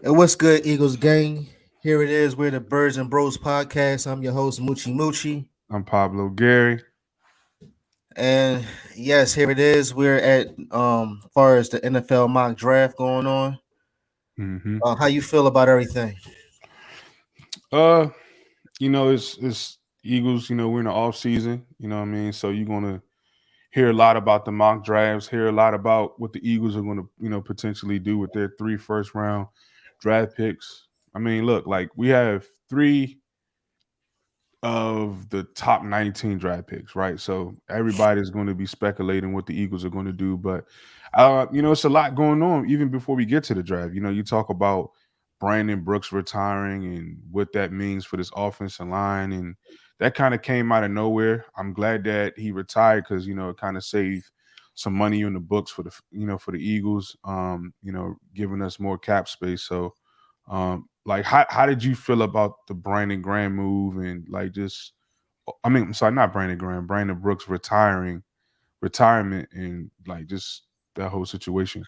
And what's good, Eagles gang? Here it is. We're the Birds and Bros podcast. I'm your host, Moochie Moochie. I'm Pablo Gary. And yes, here it is. We're at far as the NFL mock draft going on. hmm How you feel about everything? Uh, it's Eagles. We're in the off season. You know what I mean. So you're gonna hear a lot about the mock drafts. Hear a lot about what the Eagles are gonna potentially do with their three first round draft picks. I mean, look, like we have three of the top 19 draft picks, right? So everybody's going to be speculating what the Eagles are going to do, but it's a lot going on even before we get to the draft. You talk about Brandon Brooks retiring and what that means for this offensive line, and that kind of came out of nowhere. I'm glad that he retired because it kind of saved some money in the books for the Eagles, giving us more cap space. So like how did you feel about the Brandon Graham move and like just I mean, I'm sorry, not Brandon Graham, Brandon Brooks retirement and like just that whole situation.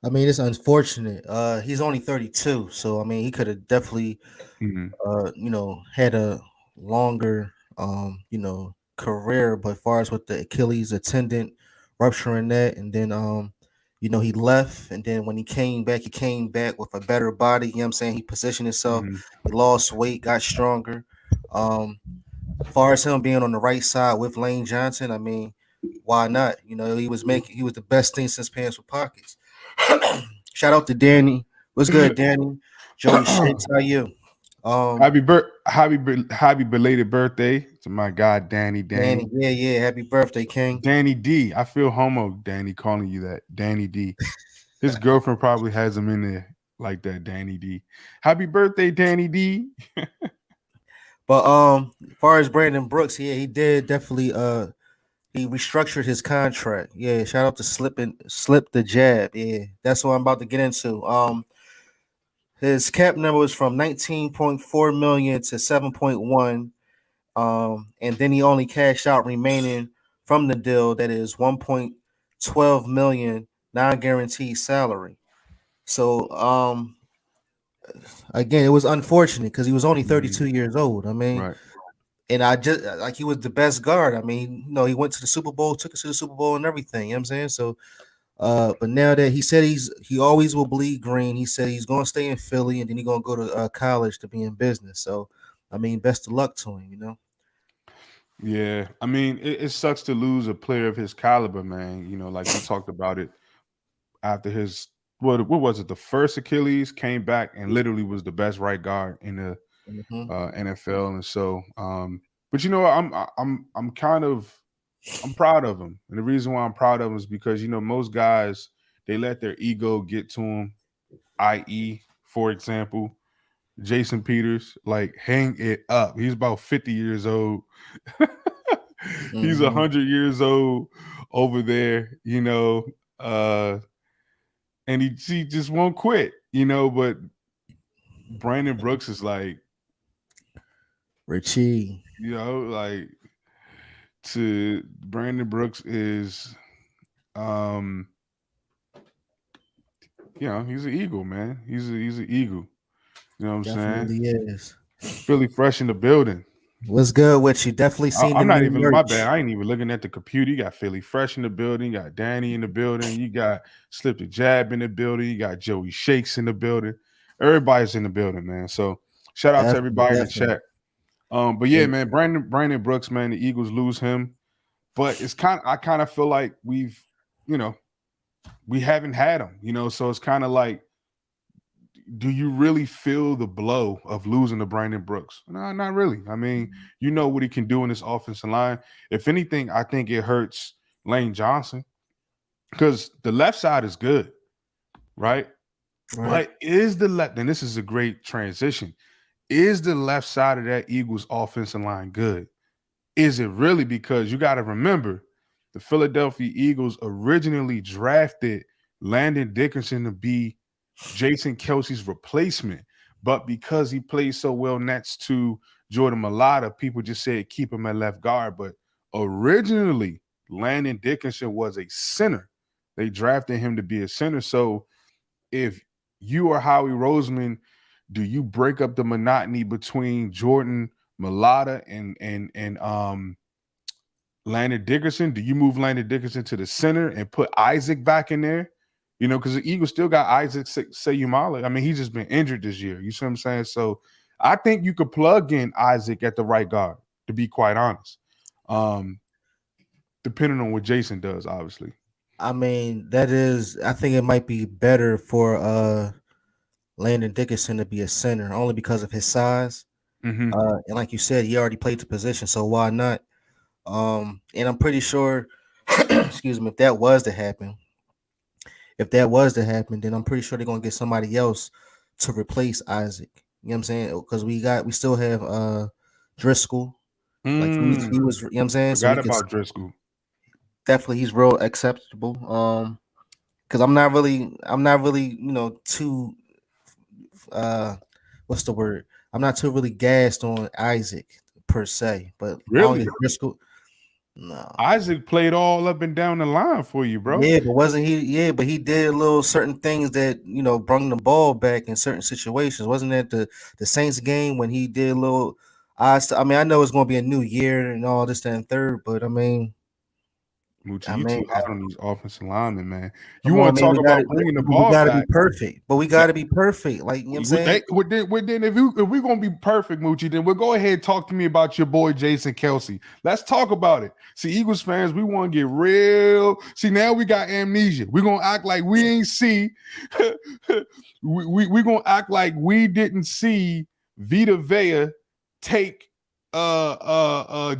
I mean, it's unfortunate. He's only 32, so I mean, he could have definitely, hmm had a longer, career. But as far as with the Achilles tendon rupturing that, and then, he left, and then when he came back with a better body. You know what I'm saying? He positioned himself. hmm He lost weight, got stronger. Um, as far as him being on the right side with Lane Johnson, I mean, why not? He was the best thing since pants with pockets. Shout out to Danny. What's good, Danny? Joey Shakes, how you? Um, happy belated birthday to my guy Danny, yeah, yeah. Happy birthday, King. Danny D. I feel homo, Danny, calling you that. Danny D. His girlfriend probably has him in there like that, Danny D. Happy birthday, Danny D. But as far as Brandon Brooks, yeah, he did definitely he restructured his contract. Yeah, shout out to Slip the Jab. Yeah, that's what I'm about to get into. His cap number was from 19.4 million to 7.1. And then he only cashed out remaining from the deal that is 1.12 million non-guaranteed salary. So again, it was unfortunate because he was only Mhm. 32 years old. I mean, Right. and I just like he was the best guard. I mean, he went to the Super Bowl, took us to the Super Bowl and everything. You know what I'm saying? So but now that he said he always will bleed green. He said he's gonna stay in Philly and then he's gonna go to college to be in business. So I mean, best of luck to him. Yeah, I mean, it sucks to lose a player of his caliber, man. Like we talked about it after his what was it? The first Achilles came back and literally was the best right guard in the Hmm. NFL, and so, but what, I'm kind of I'm proud of him, and the reason why I'm proud of him is because most guys they let their ego get to them, i.e., for example, Jason Peters, like hang it up. He's about 50 years old. He's Hmm. 100 years old over there, uh, and he just won't quit, But Brandon Brooks is like, Richie. like to Brandon Brooks is, um, he's an eagle, man. He's an eagle. You know what I'm saying? Definitely is. Philly fresh in the building. What's good with you? Definitely seen the I'm not new even my bad. merch. I ain't even looking at the computer. You got Philly Fresh in the building. You got Danny in the building. You got Slip the Jab in the building. You got Joey Shakes in the building. Everybody's in the building, man. So shout out to Definitely, everybody in the definitely. chat. But yeah, Yeah. man, Brandon Brooks, man, the Eagles lose him. But I kind of feel like you know, we haven't had him, so it's kind of like, do you really feel the blow of losing to Brandon Brooks? No, not really. I mean, you know what he can do in this offensive line. If anything, I think it hurts Lane Johnson because the left side is good, right? Right. But is the left, and this is a great transition, is the left side of that Eagles offensive line good? Is it really? Because you got to remember, the Philadelphia Eagles originally drafted Landon Dickerson to be Jason Kelsey's replacement. But because he plays so well next to Jordan Mailata, people just said keep him at left guard. But originally, Landon Dickerson was a center. They drafted him to be a center. So if you or Howie Roseman, do you break up the monotony between Jordan Mailata and Landon Dickerson? Do you move Landon Dickerson to the center and put Isaac back in there? You know, because the Eagles still got Isaac Sayumala. I mean, he's just been injured this year. You see what I'm saying? So I think you could plug in Isaac at the right guard, to be quite honest. Depending on what Jason does, obviously. I mean, I think it might be better for Landon Dickerson to be a center only because of his size. Mm-hmm. And like you said, he already played the position, so why not? And I'm pretty sure, excuse me, if that was to happen, then I'm pretty sure they're gonna get somebody else to replace Isaac. You know what I'm saying? Because we still have Driscoll. Like he was, you know what I'm saying? So we Forgot could about Driscoll. definitely he's real acceptable. Because I'm not really, too what's the word? I'm not too really gassed on Isaac per se, but long Really? as Driscoll, no. Isaac played all up and down the line for you, bro. Yeah, but wasn't he? Yeah, but he did little certain things that brought the ball back in certain situations. Wasn't that the Saints game when he did little? I mean, I know it's going to be a new year and all this, that, and third, but Moochie, I you mean, too hot on these offensive linemen, man. You come on, want to man, talk about bringing the we ball got to be back? perfect. But we got to be perfect, like what I'm saying. Then if we're gonna be perfect, Moochie, then we'll go ahead and talk to me about your boy Jason Kelsey. Let's talk about it. See, Eagles fans, we want to get real. See, now we got amnesia. We're gonna act like we ain't see. We're gonna act like we didn't see Vita Vea take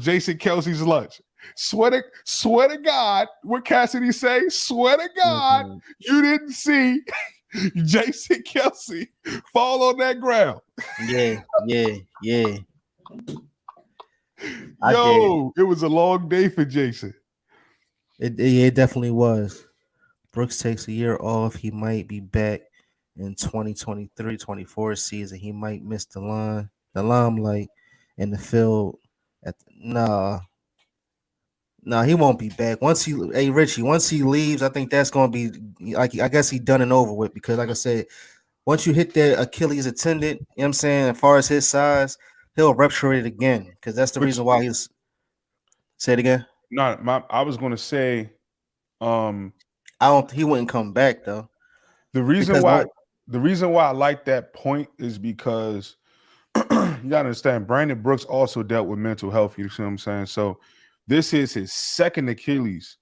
Jason Kelsey's lunch. Swear to God, what Cassidy say? Swear to God, Mhm. you didn't see Jason Kelsey fall on that ground. Yeah, yeah. I get it. Yo, it was a long day for Jason. It definitely was. Brooks takes a year off. He might be back in 2023-24 season. He might miss the limelight in the field. Nah, he won't be back. Hey Richie, once he leaves, I think that's gonna be like I guess he done and over with because like I said, once you hit that Achilles tendon, you know what I'm saying, as far as his size, he'll rupture it again because that's the But reason why he's say it again. I was gonna say, um, I don't he wouldn't come back though. the reason Because why the reason why I like that point is because you gotta understand Brandon Brooks also dealt with mental health. You see what I'm saying? So this is his second Achilles.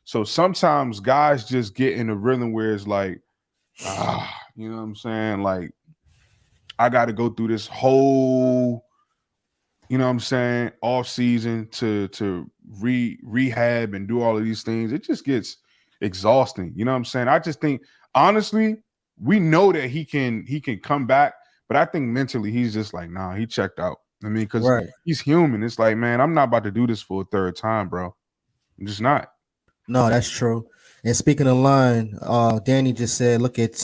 So sometimes guys just get in a rhythm where it's like, you know what I'm saying? Like, I got to go through this whole, you know what I'm saying, off season to rehab and do all of these things. It just gets exhausting. You know what I'm saying? I just think honestly, we know that he can come back, but I think mentally he's just like, nah, he checked out. I mean, because right. he's human. It's like, man, I'm not about to do this for a third time, bro. I'm just not. No, that's true. And speaking of line, Danny just said, look at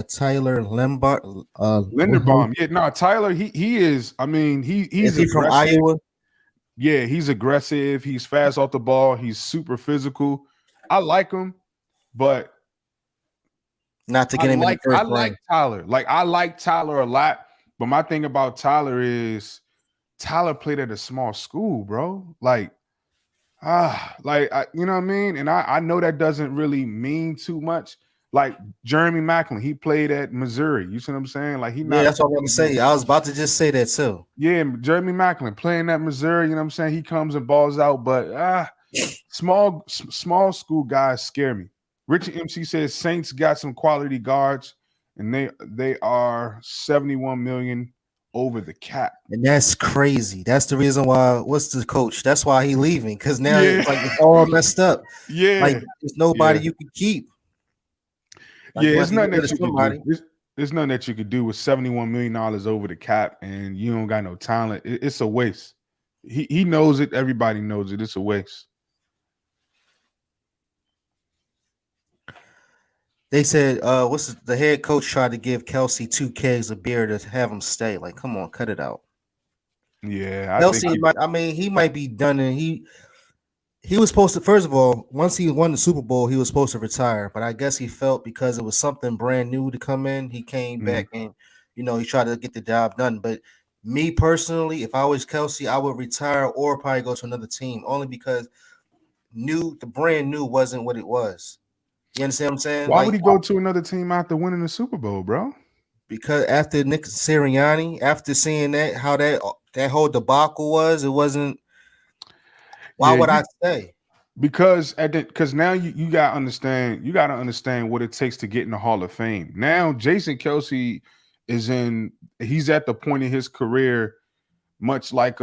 Tyler Limbaugh. Linderbaum, yeah, no, Tyler, he is. I mean, Is he's he from aggressive. Iowa? Yeah, he's aggressive. He's fast off the ball. He's super physical. I like him, but Not to get him in the I first like round. Tyler. Like I like Tyler a lot. But my thing about Tyler is Tyler played at a small school, bro. Like you know what I mean? And I know that doesn't really mean too much. Like Jeremy Macklin, he played at Missouri. You see what I'm saying? Like he Yeah, not that's what I want to say. I was about to just say that too. yeah, Jeremy Macklin playing at Missouri, you know what I'm saying? He comes and balls out, but small school guys scare me. Richie MC says Saints got some quality guards, and they are 71 million over the cap. And that's crazy. That's the reason why. What's the coach? That's why he leaving because now Yeah, it's like it's all messed up. Like yeah, there's nobody yeah, you can keep. Like yeah. you It's have to get nothing rid that of you could do. somebody. There's nothing that you could do with $71 million over the cap, and you don't got no talent. It's a waste. He knows it. Everybody knows it. It's a waste. They said, the head coach tried to give Kelsey 2 kegs of beer to have him stay. Like, come on, cut it out. Yeah, I think Kelsey, I mean, he might be done, and he was supposed to, first of all, once he won the Super Bowl, he was supposed to retire. But I guess he felt because it was something brand new to come in, he came Mm. back and he tried to get the job done. But me personally, if I was Kelsey, I would retire or probably go to another team only because the brand new wasn't what it was. You understand what I'm saying? Why would Like he go to another team after winning the Super Bowl, bro? because after Nick Sirianni, after seeing that how that whole debacle was, it wasn't. Why Yeah, would you I say? because now you gotta understand what it takes to get in the Hall of Fame. Now Jason Kelsey he's at the point in his career, much like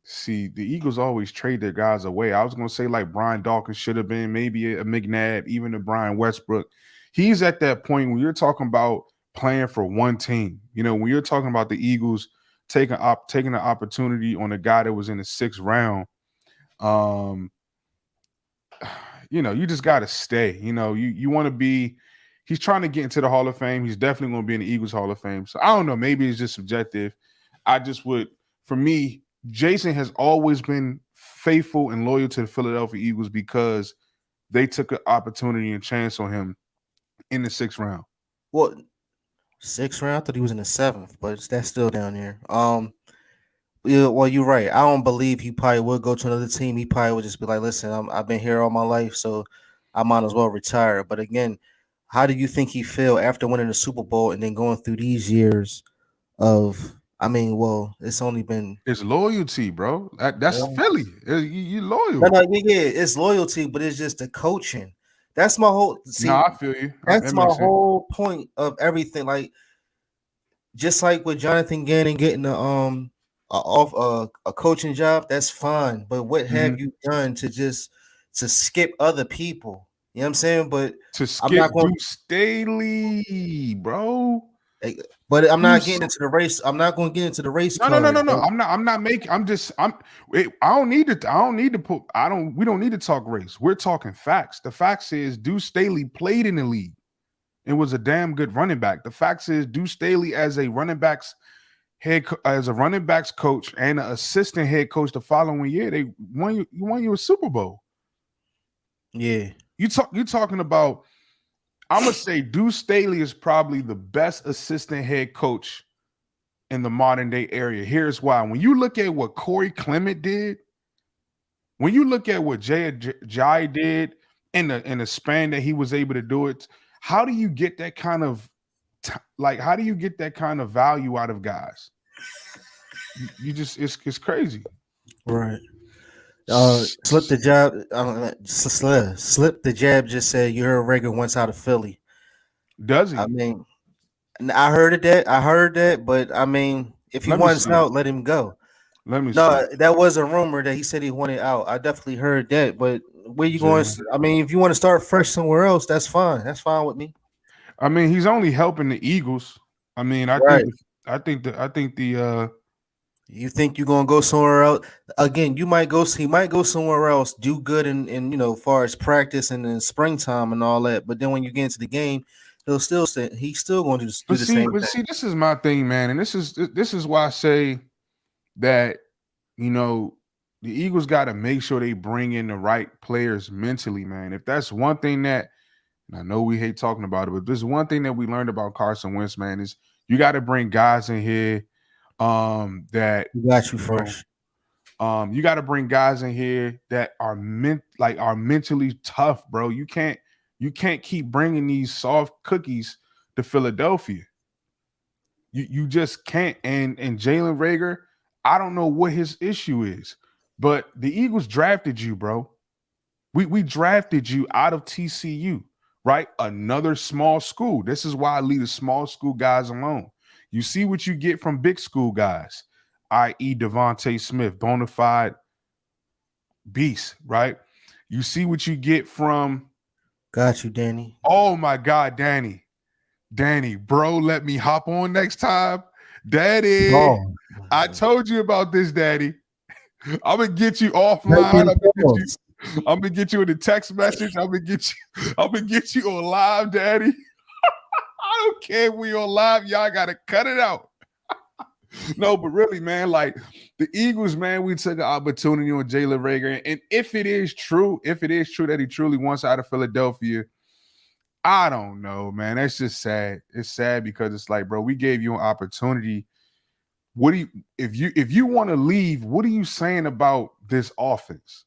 see, the Eagles always trade their guys away. I was gonna say like Brian Dawkins should have been, maybe a McNabb, even a Brian Westbrook. He's at that point when you're talking about playing for one team. When you're talking about the Eagles taking an opportunity on a guy that was in the 6th round, um, you just got to stay. You want to be. He's trying to get into the Hall of Fame. He's definitely going to be in the Eagles Hall of Fame. So I don't know. Maybe it's just subjective. I just would, for me, Jason has always been faithful and loyal to the Philadelphia Eagles because they took an opportunity and chance on him in the 6th round. Well, 6th round. I thought he was in the 7th, but that's still down there. Yeah, well, you're right. I don't believe he probably would go to another team. He probably would just be like, "Listen, I've been here all my life, so I might as well retire." But again, how do you think he feel after winning the Super Bowl and then going through these years of? I mean, well, it's only been It's loyalty, bro. That's Philly. You no, loyal. no, yeah, it's loyalty, but it's just the coaching. That's my whole No, see. I feel you. That That's my makes sense. whole point of everything. Like just like with Jonathan Gannon getting a coaching job, that's fine. But what Hmm. have you done to skip other people? You know what I'm saying? But To I'm skip not going. Duke Staley, bro. But I'm not Deuce getting into the race. I'm not going to get into the race No, no, no, cars. no, no. I'm not making. I'm just. I don't need to. I don't need to put. I don't. We don't need to talk race. We're talking facts. The facts is Deuce Staley played in the league and was a damn good running back. The facts is Deuce Staley as a running backs coach and an assistant head coach the following year, they won you a Super Bowl. Yeah, You talking about? I'm gonna say Deuce Staley is probably the best assistant head coach in the modern day area. Here's why. When you look at what Corey Clement did, when you look at what Jai did in the span that he was able to do it, how do you get that kind of how do you get that kind of value out of guys? You just it's crazy. right. Slip the jab. Slip the jab. Just said you heard Rager once out of Philly. Does I he? mean, I heard it that. I heard that, but I mean, if he Let me wants see. out, let him go. Let me see. No, that was a rumor that he said he wanted out. I definitely heard that, but where you going? Jalen. I mean, if you want to start fresh somewhere else, that's fine. That's fine with me. I mean, he's only helping the Eagles. I mean, Right. I think the You think you're gonna go somewhere else? Again, you might go. He might go somewhere else, do good in far as practice and in springtime and all that. But then when you get into the game, he'll still say he's still going to do the same but thing. see, this is my thing, man, and this is why I say that you know the Eagles got to make sure they bring in the right players mentally, man. If that's one thing that, and I know we hate talking about it, but there's one thing that we learned about Carson Wentz, man, is you got to bring guys in here that You got you you know fresh. you got to bring guys in here that are are mentally tough, bro. You can't keep bringing these soft cookies to Philadelphia. You just can't. And Jalen Rager, I don't know what his issue is, but the Eagles drafted you, bro. We drafted you out of TCU, right? Another small school. This is why I leave the small school guys alone. You see what you get from big school guys, i.e. Devontae Smith, bona fide beast, right? You see what you get from, Got you, Danny. oh my God, Danny, bro, let me hop on next time. Daddy, Oh, I told you about this, Daddy. I'm gonna get you offline. second thoughts. I'm gonna get you in the text message. I'm gonna get you on live, Daddy. I don't care if we on live. Y'all gotta cut it out. No, but really, man, like the Eagles, man, we took an opportunity on Jalen Reagor. And if it is true that he truly wants out of Philadelphia, I don't know, man. That's just sad. It's sad because it's like, bro, we gave you an opportunity. What do you if you want to leave, what are you saying about this offense?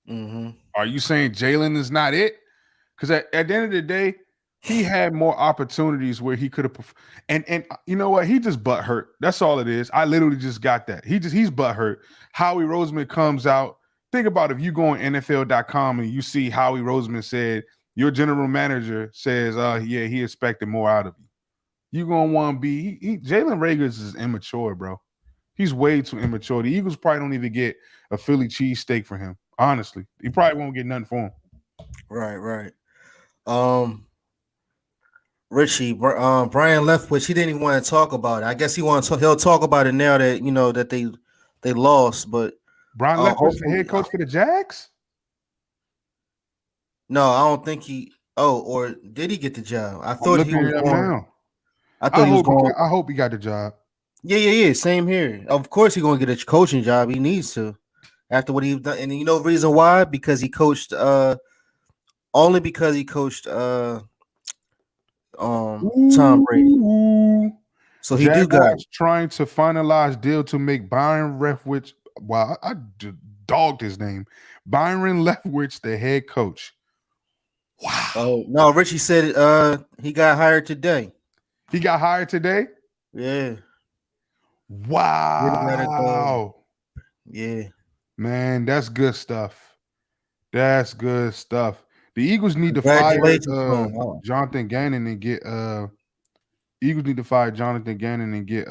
Mm-hmm. Are you saying Jalen is not it? Because at the end of the day, he had more opportunities where he could have. And you know what? He just butt hurt. That's all it is. I literally just got that. He's butt hurt. Howie Roseman comes out. Think about if you go on NFL.com and you see Howie Roseman said your general manager says, yeah, he expected more out of you. You're gonna want to be Jalen Reagor is immature, bro. He's way too immature. The Eagles probably don't even get a Philly cheesesteak for him. Honestly, he probably won't get nothing for him. Right. Um, Richie, Brian Leftwich, he didn't even want to talk about it. I guess he'll talk about it now that that they lost. But Brian Leftwich, the hopefully, head coach for the Jags. no, I don't think he. Oh, or did he get the job? I I'm thought he looking was it up going. now. I thought he was going. I hope he got the job. Yeah. Same here. Of course, he's going to get a coaching job. He needs to after what he's done. And you know the reason why? Because he coached. Only because he coached. Tom Brady. Ooh. So he do got it. Jaguars trying to finalize deal to make Byron Leftwich. Wow, I dogged his name. Byron Leftwich, the head coach. Wow. Oh no, Richie said he got hired today. He got hired today? Yeah. Wow. Yeah. Man, that's good stuff. That's good stuff. The Eagles need to fire Congratulations to him. Oh. Jonathan Gannon and get Eagles need to fire Jonathan Gannon and get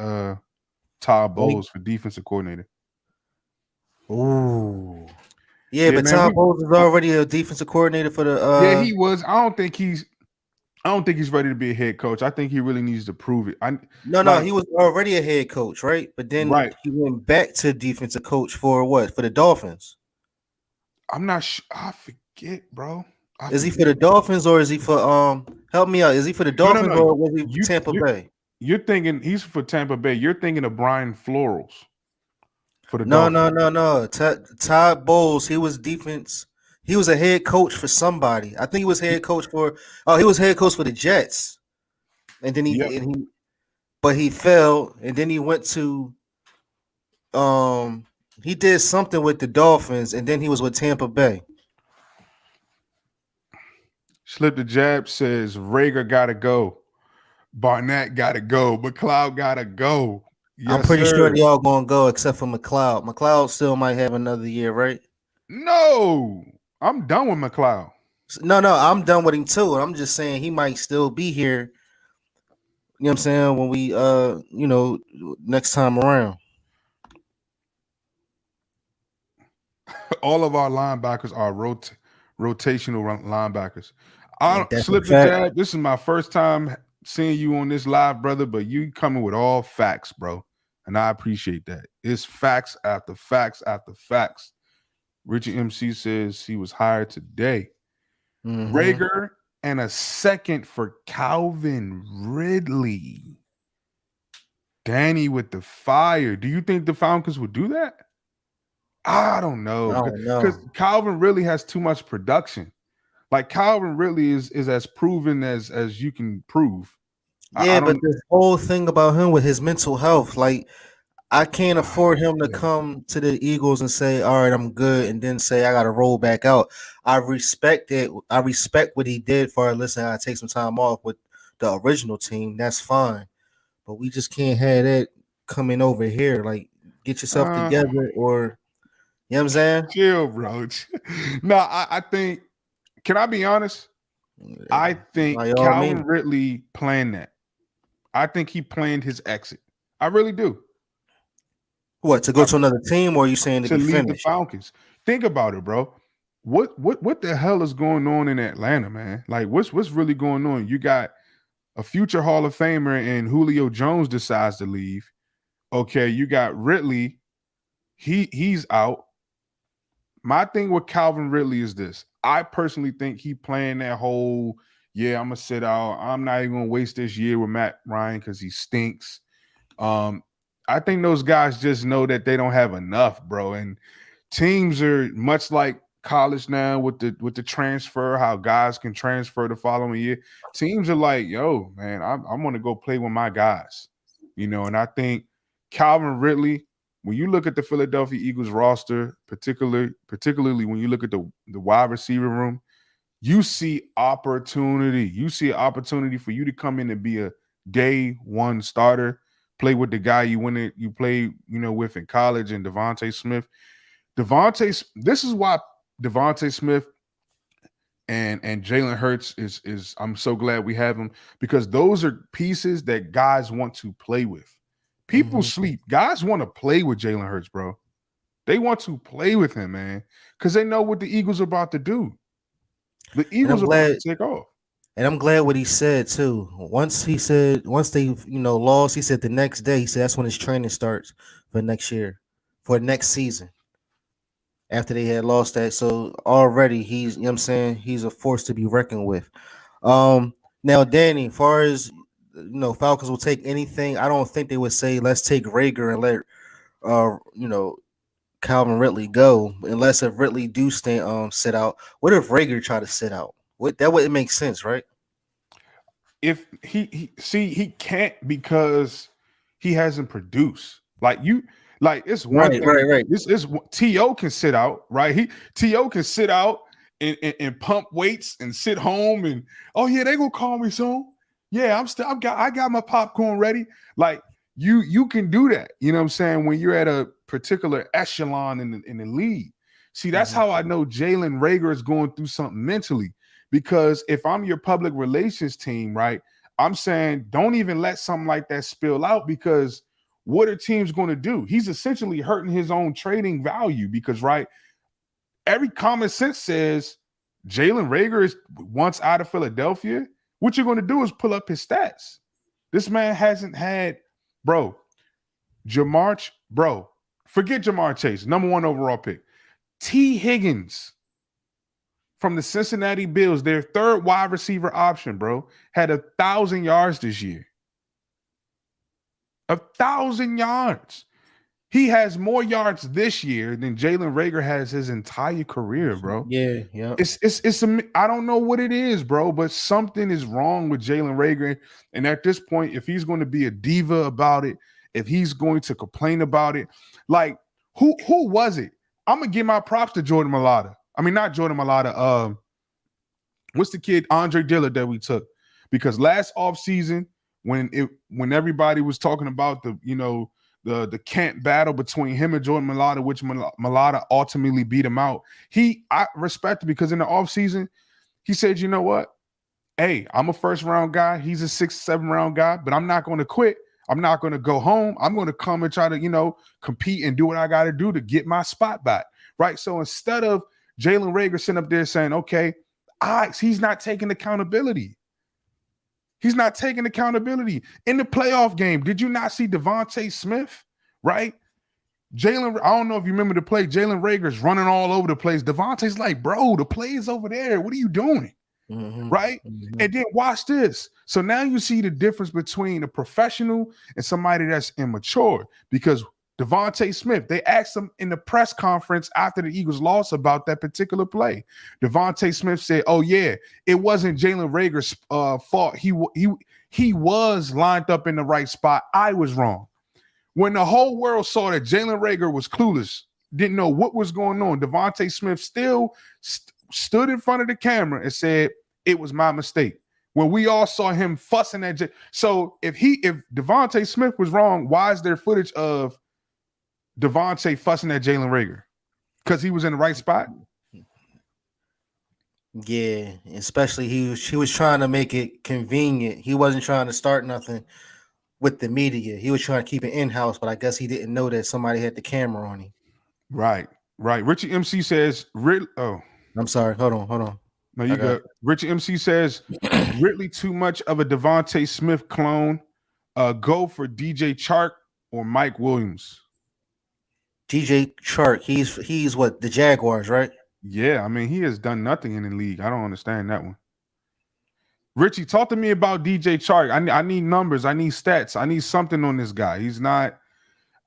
Todd Bowles for defensive coordinator. Ooh. Yeah, Yeah, but man, Todd Bowles is already a defensive coordinator for the yeah, he was. I don't think he's ready to be a head coach. I think he really needs to prove it. No, he was already a head coach, right? But then right. he went back to defensive coach for what? For the Dolphins. I'm not sure. I forget, bro. Is he for the Dolphins or is he for help me out? Is he for the Dolphins or was he for Tampa Bay? You're thinking he's for Tampa Bay. You're thinking of Brian Florals for the No. Dolphins. Todd Bowles, he was defense. He was a head coach for somebody. I think he was head coach for he was head coach for the Jets. And then he fell and then he went to he did something with the Dolphins and then he was with Tampa Bay. Slip the Jab says Reagor gotta go. Barnett gotta go. McLeod gotta go. Yes, I'm pretty sir. sure they all gonna go except for McLeod. McLeod still might have another year, right? No, I'm done with McLeod. No, I'm done with him too. I'm just saying he might still be here. You know what I'm saying? When we next time around. All of our linebackers are rotational linebackers. I That's slip a the fact. jab. This is my first time seeing you on this live, brother, but you coming with all facts, bro. And I appreciate that. It's facts after facts after facts. Richie MC says he was hired today. Mm-hmm. Reagor and a second for Calvin Ridley. Danny with the fire. Do you think the Falcons would do that? I don't know. Because Calvin really has too much production. Like Calvin really is as proven as you can prove. Yeah, but this whole thing about him with his mental health, like I can't afford him to come to the Eagles and say, "All right, I'm good," and then say I got to roll back out. I respect it. I respect what he did for. Listen, I take some time off with the original team. That's fine, but we just can't have that coming over here. Like, get yourself together, or you know what I'm saying? Chill, bro. No, I think. Can I be honest? I think Calvin Ridley planned that. I think he planned his exit. I really do. What, to go to another team, or are you saying to be leave finished? The Falcons. Think about it, bro. What the hell is going on in Atlanta, man? Like, what's really going on? You got a future Hall of Famer and Julio Jones decides to leave. Okay, you got Ridley. He's out. My thing with Calvin Ridley is this. I personally think he planned that whole, yeah, I'm gonna sit out. I'm not even gonna waste this year with Matt Ryan because he stinks. Um, I think those guys just know that they don't have enough, bro. And teams are much like college now with the transfer, how guys can transfer the following year. Teams are like, yo, man, I'm gonna go play with my guys, you know. And I think Calvin Ridley, when you look at the Philadelphia Eagles roster, particularly when you look at the wide receiver room, you see opportunity. You see an opportunity for you to come in and be a day one starter, play with the guy you play, with in college, and Devontae Smith. This is why Devontae Smith and Jalen Hurts is I'm so glad we have him, because those are pieces that guys want to play with. People Hmm. sleep. Guys want to play with Jalen Hurts, bro. They want to play with him, man, because they know what the Eagles are about to do. The And I'm Eagles are about glad to take off. And I'm glad what he said too. Once they lost, he said the next day he said that's when his training starts for next year, for next season. After they had lost that, so already he's what I'm saying, he's a force to be reckoned with. Now Danny, as far as Falcons will take anything. I don't think they would say let's take Rager and let uh you know Calvin Ridley go unless if Ridley do stay sit out. What if Rager try to sit out? What that wouldn't make sense, right? If he can't because he hasn't produced. It's one Right, right, thing. right. This is To can sit out, right? To can sit out and pump weights and sit home and, oh yeah, they gonna call me soon. Yeah, I got my popcorn ready. Like, you can do that. You know what I'm saying? When you're at a particular echelon in the league. See, that's Hmm. how I know Jalen Rager is going through something mentally. Because if I'm your public relations team, right, I'm saying don't even let something like that spill out, because what are teams going to do? He's essentially hurting his own trading value because, right, every common sense says Jalen Rager is once out of Philadelphia. What you're going to do is pull up his stats. This man hasn't had, bro, bro, forget Jamar Chase, number one overall pick. T. Higgins from the Cincinnati Bills, their third wide receiver option, bro, had 1,000 yards this year. 1,000 yards. He has more yards this year than Jalen Rager has his entire career, bro. Yeah, yeah. I don't know what it is, bro, but something is wrong with Jalen Rager. And at this point, if he's going to be a diva about it, if he's going to complain about it, like, who was it? I'm gonna give my props to Jordan Mailata. I mean, not Jordan Mailata. What's the kid Andre Dillard that we took? Because last offseason, when everybody was talking about the camp battle between him and Jordan Mailata, which Mailata ultimately beat him out, I respect it, because in the offseason, he said, you know what? Hey, I'm a first round guy. He's a 6th, 7th round guy, but I'm not going to quit. I'm not going to go home. I'm going to come and try to, compete and do what I got to do to get my spot back. Right. So instead of Jalen Rager sitting up there saying, okay, he's not taking accountability. He's not taking accountability. In the playoff game, did you not see Devontae Smith? Right? Jalen, I don't know if you remember the play. Jalen Rager's running all over the place. Devontae's like, bro, the play is over there. What are you doing? Hmm. Right? Hmm. And then watch this. So now you see the difference between a professional and somebody that's immature, because Devontae Smith, they asked him in the press conference after the Eagles lost about that particular play. Devontae Smith said, oh yeah, it wasn't Jalen Rager's fault. He was lined up in the right spot. I was wrong. When the whole world saw that Jalen Rager was clueless, didn't know what was going on, Devontae Smith still stood in front of the camera and said, it was my mistake. When we all saw him fussing at so if Devontae Smith was wrong, why is there footage of Devontae fussing at Jalen Rager? Because he was in the right spot? Yeah, especially he was trying to make it convenient. He wasn't trying to start nothing with the media. He was trying to keep it in house, but I guess he didn't know that somebody had the camera on him. Right, right. Richie MC says, oh, I'm sorry. Hold on. no, I you got good. Richie MC says, Ridley too much of a Devontae Smith clone. Go for DJ Chark or Mike Williams. DJ Chark. He's what, the Jaguars, right? Yeah, I mean, he has done nothing in the league. I don't understand that one. Richie, talk to me about DJ Chark. I need numbers. I need stats. I need something on this guy. He's not.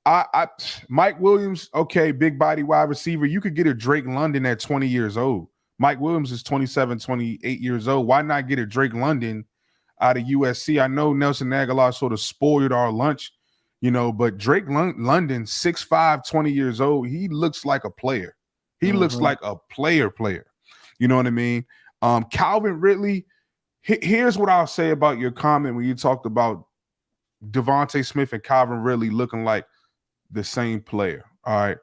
I Mike Williams, okay, big body wide receiver. You could get a Drake London at 20 years old. Mike Williams is 27, 28 years old. Why not get a Drake London out of USC? I know Nelson Aguilar sort of spoiled our lunch, but Drake London, 6'5", 20 years old, he looks like a player. He looks like a player. You know what I mean? Calvin Ridley, here's what I'll say about your comment when you talked about Devontae Smith and Calvin Ridley looking like the same player. All right.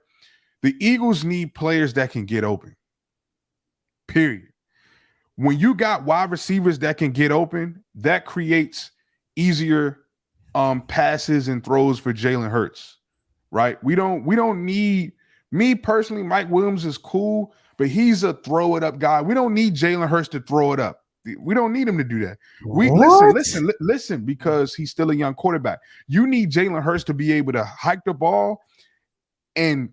The Eagles need players that can get open. Period. When you got wide receivers that can get open, that creates easier passes and throws for Jalen Hurts. Right? We don't need, me personally, Mike Williams is cool, but he's a throw it up guy. We don't need Jalen Hurts to throw it up. We don't need him to do that. Listen, because he's still a young quarterback. You need Jalen Hurts to be able to hike the ball and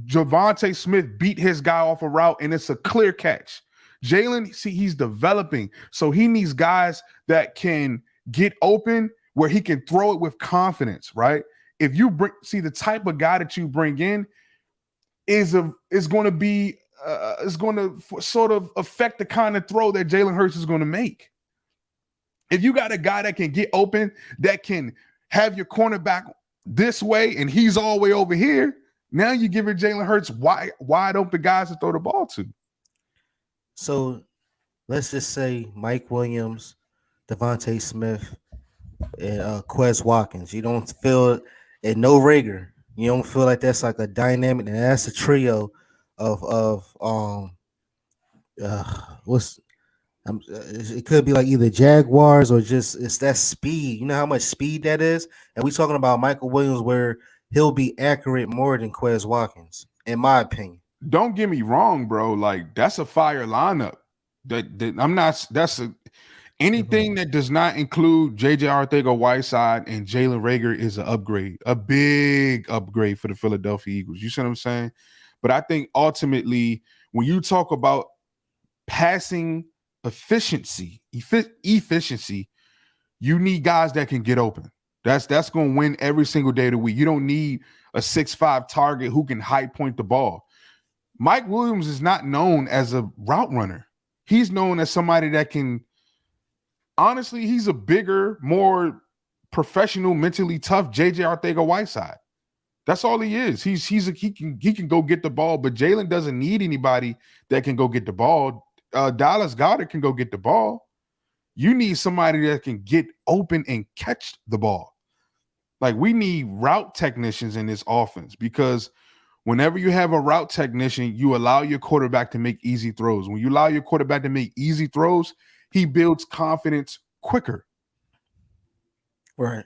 Javonte Smith beat his guy off a route, and it's a clear catch. Jalen, see, he's developing, so he needs guys that can get open where he can throw it with confidence, right? If you the type of guy that you bring in is going to be is going to sort of affect the kind of throw that Jalen Hurts is going to make. If you got a guy that can get open, that can have your cornerback this way and he's all the way over here, now you're giving Jalen Hurts wide open guys to throw the ball to. So let's just say Mike Williams, Devontae Smith, and Quez Watkins. You don't feel, and no Rager. You don't feel like that's like a dynamic, and that's a trio of it could be like either Jaguars or just it's that speed. You know how much speed that is, and we talking about Michael Williams where he'll be accurate more than Quez Watkins, in my opinion. Don't get me wrong, bro. Like that's a fire lineup. That I'm not. That's anything that does not include JJ Arcega-Whiteside and Jalen Reagor is an upgrade, a big upgrade for the Philadelphia Eagles. You see what I'm saying? But I think ultimately, when you talk about passing efficiency, you need guys that can get open. That's going to win every single day of the week. You don't need a 6'5" target who can high point the ball. Mike Williams is not known as a route runner. He's known as somebody that can, honestly, he's a bigger, more professional, mentally tough JJ Arcega-Whiteside. That's all he is. He can go get the ball, but Jalen doesn't need anybody that can go get the ball. Dallas Goedert can go get the ball. You need somebody that can get open and catch the ball. Like we need route technicians in this offense because whenever you have a route technician, you allow your quarterback to make easy throws. When you allow your quarterback to make easy throws, he builds confidence quicker. Right.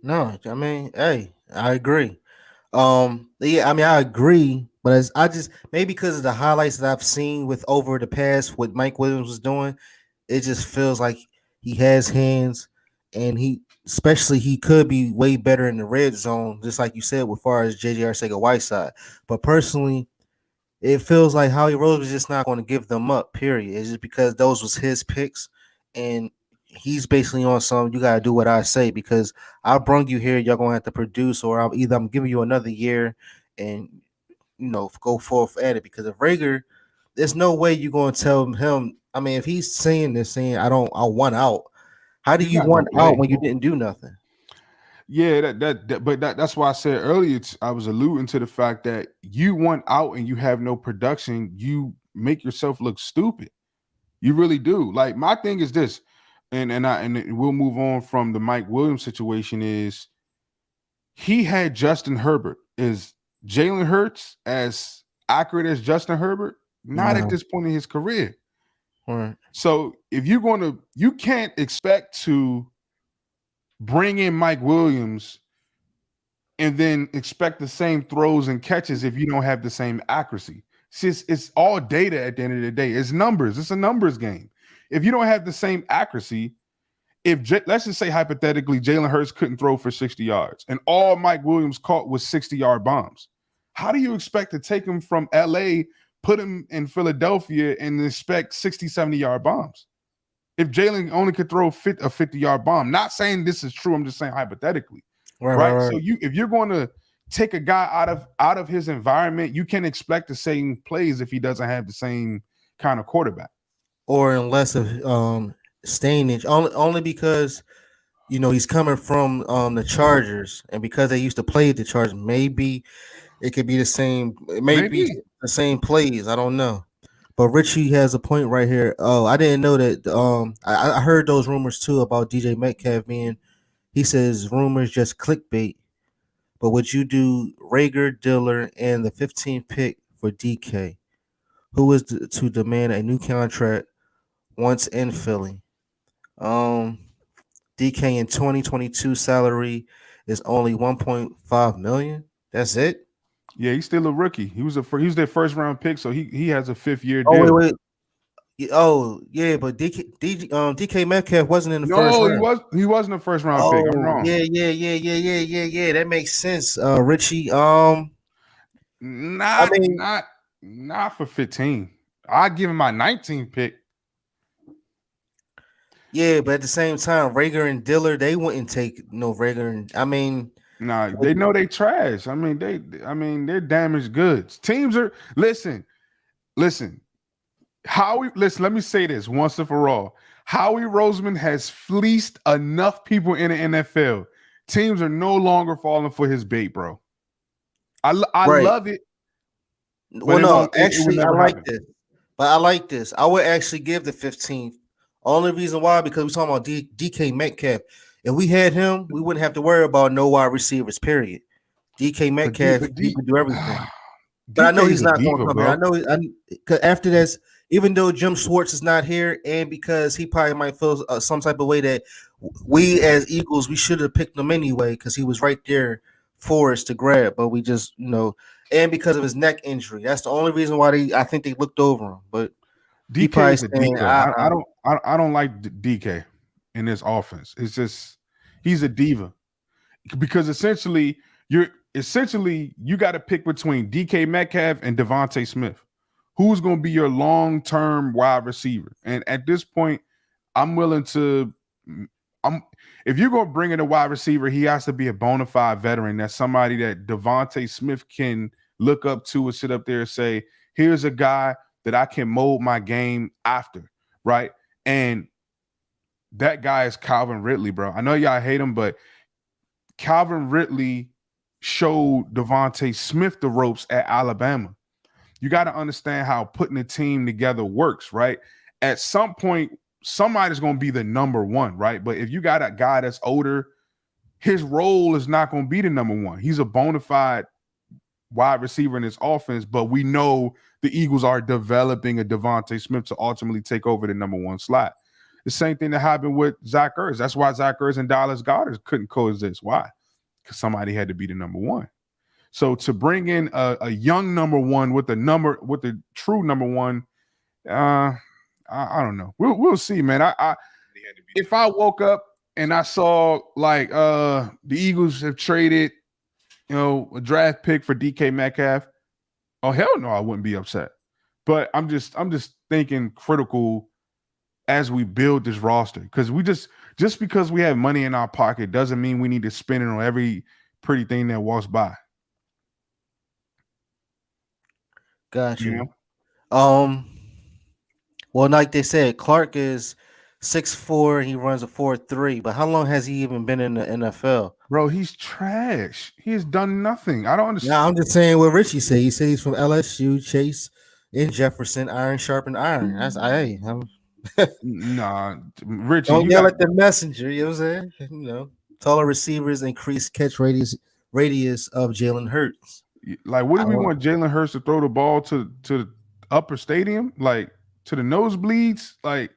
No, I mean, hey, I agree. Yeah, I mean, I agree, but I just maybe because of the highlights that I've seen with over the past what Mike Williams was doing, it just feels like he has hands, and he could be way better in the red zone, just like you said, with far as JJ Arcega-Whiteside. But personally, it feels like Howie Rose was just not going to give them up. Period. It's just because those was his picks, and he's basically on some. You gotta do what I say because I brung you here. You're gonna have to produce, or I'm giving you another year, and go forth at it. Because if Rager, there's no way you're gonna tell him. I mean, if he's saying I want out. How do you want out when you didn't do nothing? Yeah, that's why I said earlier. I was alluding to the fact that you want out and you have no production. You make yourself look stupid. You really do. Like my thing is this, and we'll move on from the Mike Williams situation. Is he had Justin Herbert? Is Jalen Hurts as accurate as Justin Herbert? Not at this point in his career. Right. So if you can't expect to bring in Mike Williams and then expect the same throws and catches if you don't have the same accuracy. It's all data at the end of the day. It's numbers. It's a numbers game. If you don't have the same accuracy, let's just say hypothetically Jalen Hurts couldn't throw for 60 yards and all Mike Williams caught was 60-yard bombs, how do you expect to take him from LA, put him in Philadelphia and expect 60, 70-yard bombs? if Jalen only could throw a 50-yard bomb. Not saying this is true. I'm just saying hypothetically, Right, right, right? right. So if you're going to take a guy out of his environment, you can expect the same plays if he doesn't have the same kind of quarterback. Or unless of Stainage, only because he's coming from the Chargers, and because they used to play the Chargers, maybe it could be the same. It may be Maybe. the same plays. I don't know. But Richie has a point right here. Oh, I didn't know that. I heard those rumors too about DJ Metcalf being. He says rumors just clickbait. But would you do Rager, Diller, and the 15th pick for DK, who is to demand a new contract once in Philly? Um, DK in 2022 salary is only 1.5 million. That's it. Yeah, he's still a rookie. He was their first round pick, so he has a 5-year Oh wait, deal. wait. Oh yeah, but DK Metcalf wasn't in the first No, round. he wasn't a first round pick. I'm Oh wrong. yeah. That makes sense. Richie. I Not mean, not not for 15. I give him my 19th pick. yeah, but at the same time, Rager and Diller, they wouldn't take no Rager. And I mean, Nah, they know they trash. They're damaged goods. Teams are listen. Let me say this once and for all. Howie Roseman has fleeced enough people in the NFL. Teams are no longer falling for his bait, bro. I right. love it, but Well, no, it will actually, I never like happen. this. But I like this. I would actually give the 15th. Only reason why, because we're talking about DK Metcalf. If we had him, we wouldn't have to worry about no wide receivers, period. DK But D, Metcalf, but he D, could do everything. But I DK know is he's a not going to diva, come here. I bro. know, cause after this, even though Jim Schwartz is not here, and because he probably might feel some type of way that we as Eagles, we should have picked him anyway, because he was right there for us to grab. But we just, and because of his neck injury, that's the only reason why I think they looked over him. But he DK probably is a saying, diva. I don't like DK in this offense. It's just he's a diva because you got to pick between DK Metcalf and Devontae Smith. Who's going to be your long-term wide receiver? And at this point, I'm willing to. If you're going to bring in a wide receiver, he has to be a bona fide veteran. That's somebody that Devontae Smith can look up to and sit up there and say, "Here's a guy that I can mold my game after." Right? And that guy is Calvin Ridley, bro. I know y'all hate him, but Calvin Ridley showed Devontae Smith the ropes at Alabama. You got to understand how putting a team together works, right? At some point, somebody's going to be the number one, right? But if you got a guy that's older, his role is not going to be the number one. He's a bona fide wide receiver in this offense, but we know the Eagles are developing a Devontae Smith to ultimately take over the number one slot. The same thing that happened with Zach Ertz. That's why Zach Ertz and Dallas Goedert couldn't coexist. Why? Because somebody had to be the number one. So to bring in a young number one with the true number one, I don't know. We'll see, man. If I woke up and I saw like the Eagles have traded, a draft pick for DK Metcalf, oh hell no, I wouldn't be upset. But I'm just thinking critical as we build this roster, because just because we have money in our pocket doesn't mean we need to spend it on every pretty thing that walks by. got You you. know, Well, like they said, Clark is 6'4", he runs a 4.3. But how long has he even been in the NFL? bro, he's trash. He has done nothing. I don't Yeah, understand. I'm just saying what Richie said. He said he's from LSU, Chase, and Jefferson. Iron sharpened iron. That's Nah, Richie, don't you yell got at the messenger. You know what I'm saying? Taller receivers increase catch radius of Jalen Hurts. like what I do we don't. want Jalen Hurts to throw the ball to the upper stadium, like to the nosebleeds? Like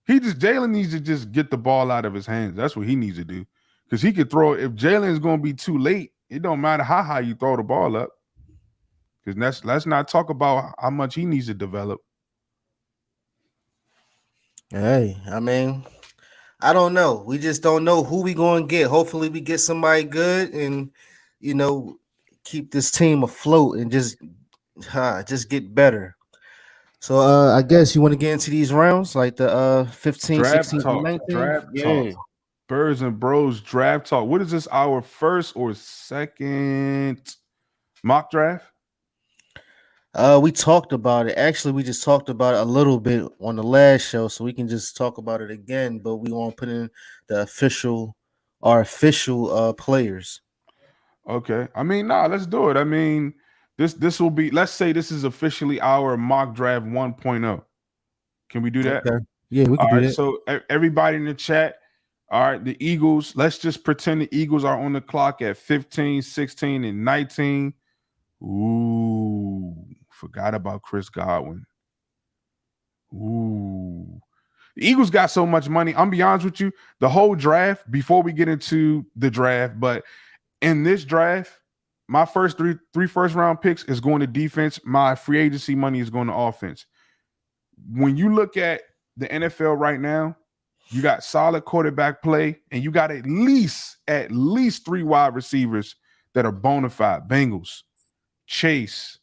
Jalen needs to just get the ball out of his hands. That's what he needs to do. Because he could throw it. If Jalen is going to be too late, it don't matter how high you throw the ball up. Because let's not talk about how much he needs to develop. Hey, I mean, I don't know. We just don't know who we going to get. Hopefully, we get somebody good and you know keep this team afloat and just get better. So I guess you want to get into these rounds, like the 15, Draft 16, and talk. 19? Draft talk. Yeah. Birds and Bros draft talk. What is this? Our first or second mock draft? We talked about it. Actually, we just talked about it a little bit on the last show, so we can just talk about it again. But we want to put in the our official players. Okay. I mean, nah, let's do it. I mean, this will be, let's say this is officially our mock draft 1.0. Can we do that? Okay. Yeah, we All could do right. that. So everybody in the chat, all right, the Eagles, let's just pretend the Eagles are on the clock at 15, 16, and 19. Ooh, forgot about Chris Godwin. Ooh. The Eagles got so much money. I'm be honest with you, the whole draft, before we get into the draft, but in this draft, my first three first round picks is going to defense. My free agency money is going to offense. When you look at the NFL right now, you got solid quarterback play, and you got at least three wide receivers that are bona fide. Bengals, Chase,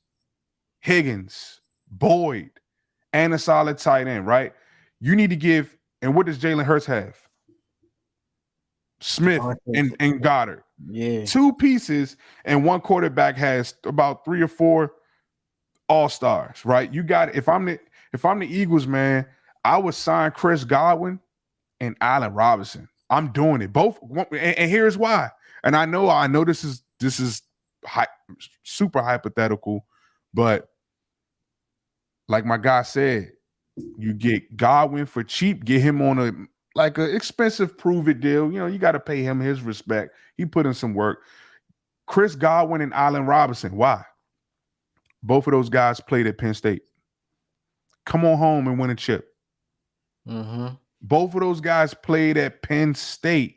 Higgins, Boyd, and a solid tight end, right? You need to give, and what does Jalen Hurts have? Smith and Goddard. Yeah. Two pieces, and one quarterback has about 3 or 4 all-stars, right? You got, if I'm the Eagles, man, I would sign Chris Godwin and Allen Robinson. I'm doing it. Both, and here's why. And I know this is super hypothetical, but like my guy said, you get Godwin for cheap, get him on an expensive prove it deal. You know, you got to pay him his respect. He put in some work. Chris Godwin and Allen Robinson. Why? Both of those guys played at Penn State. Come on home and win a chip. Mm-hmm. Both of those guys played at Penn State.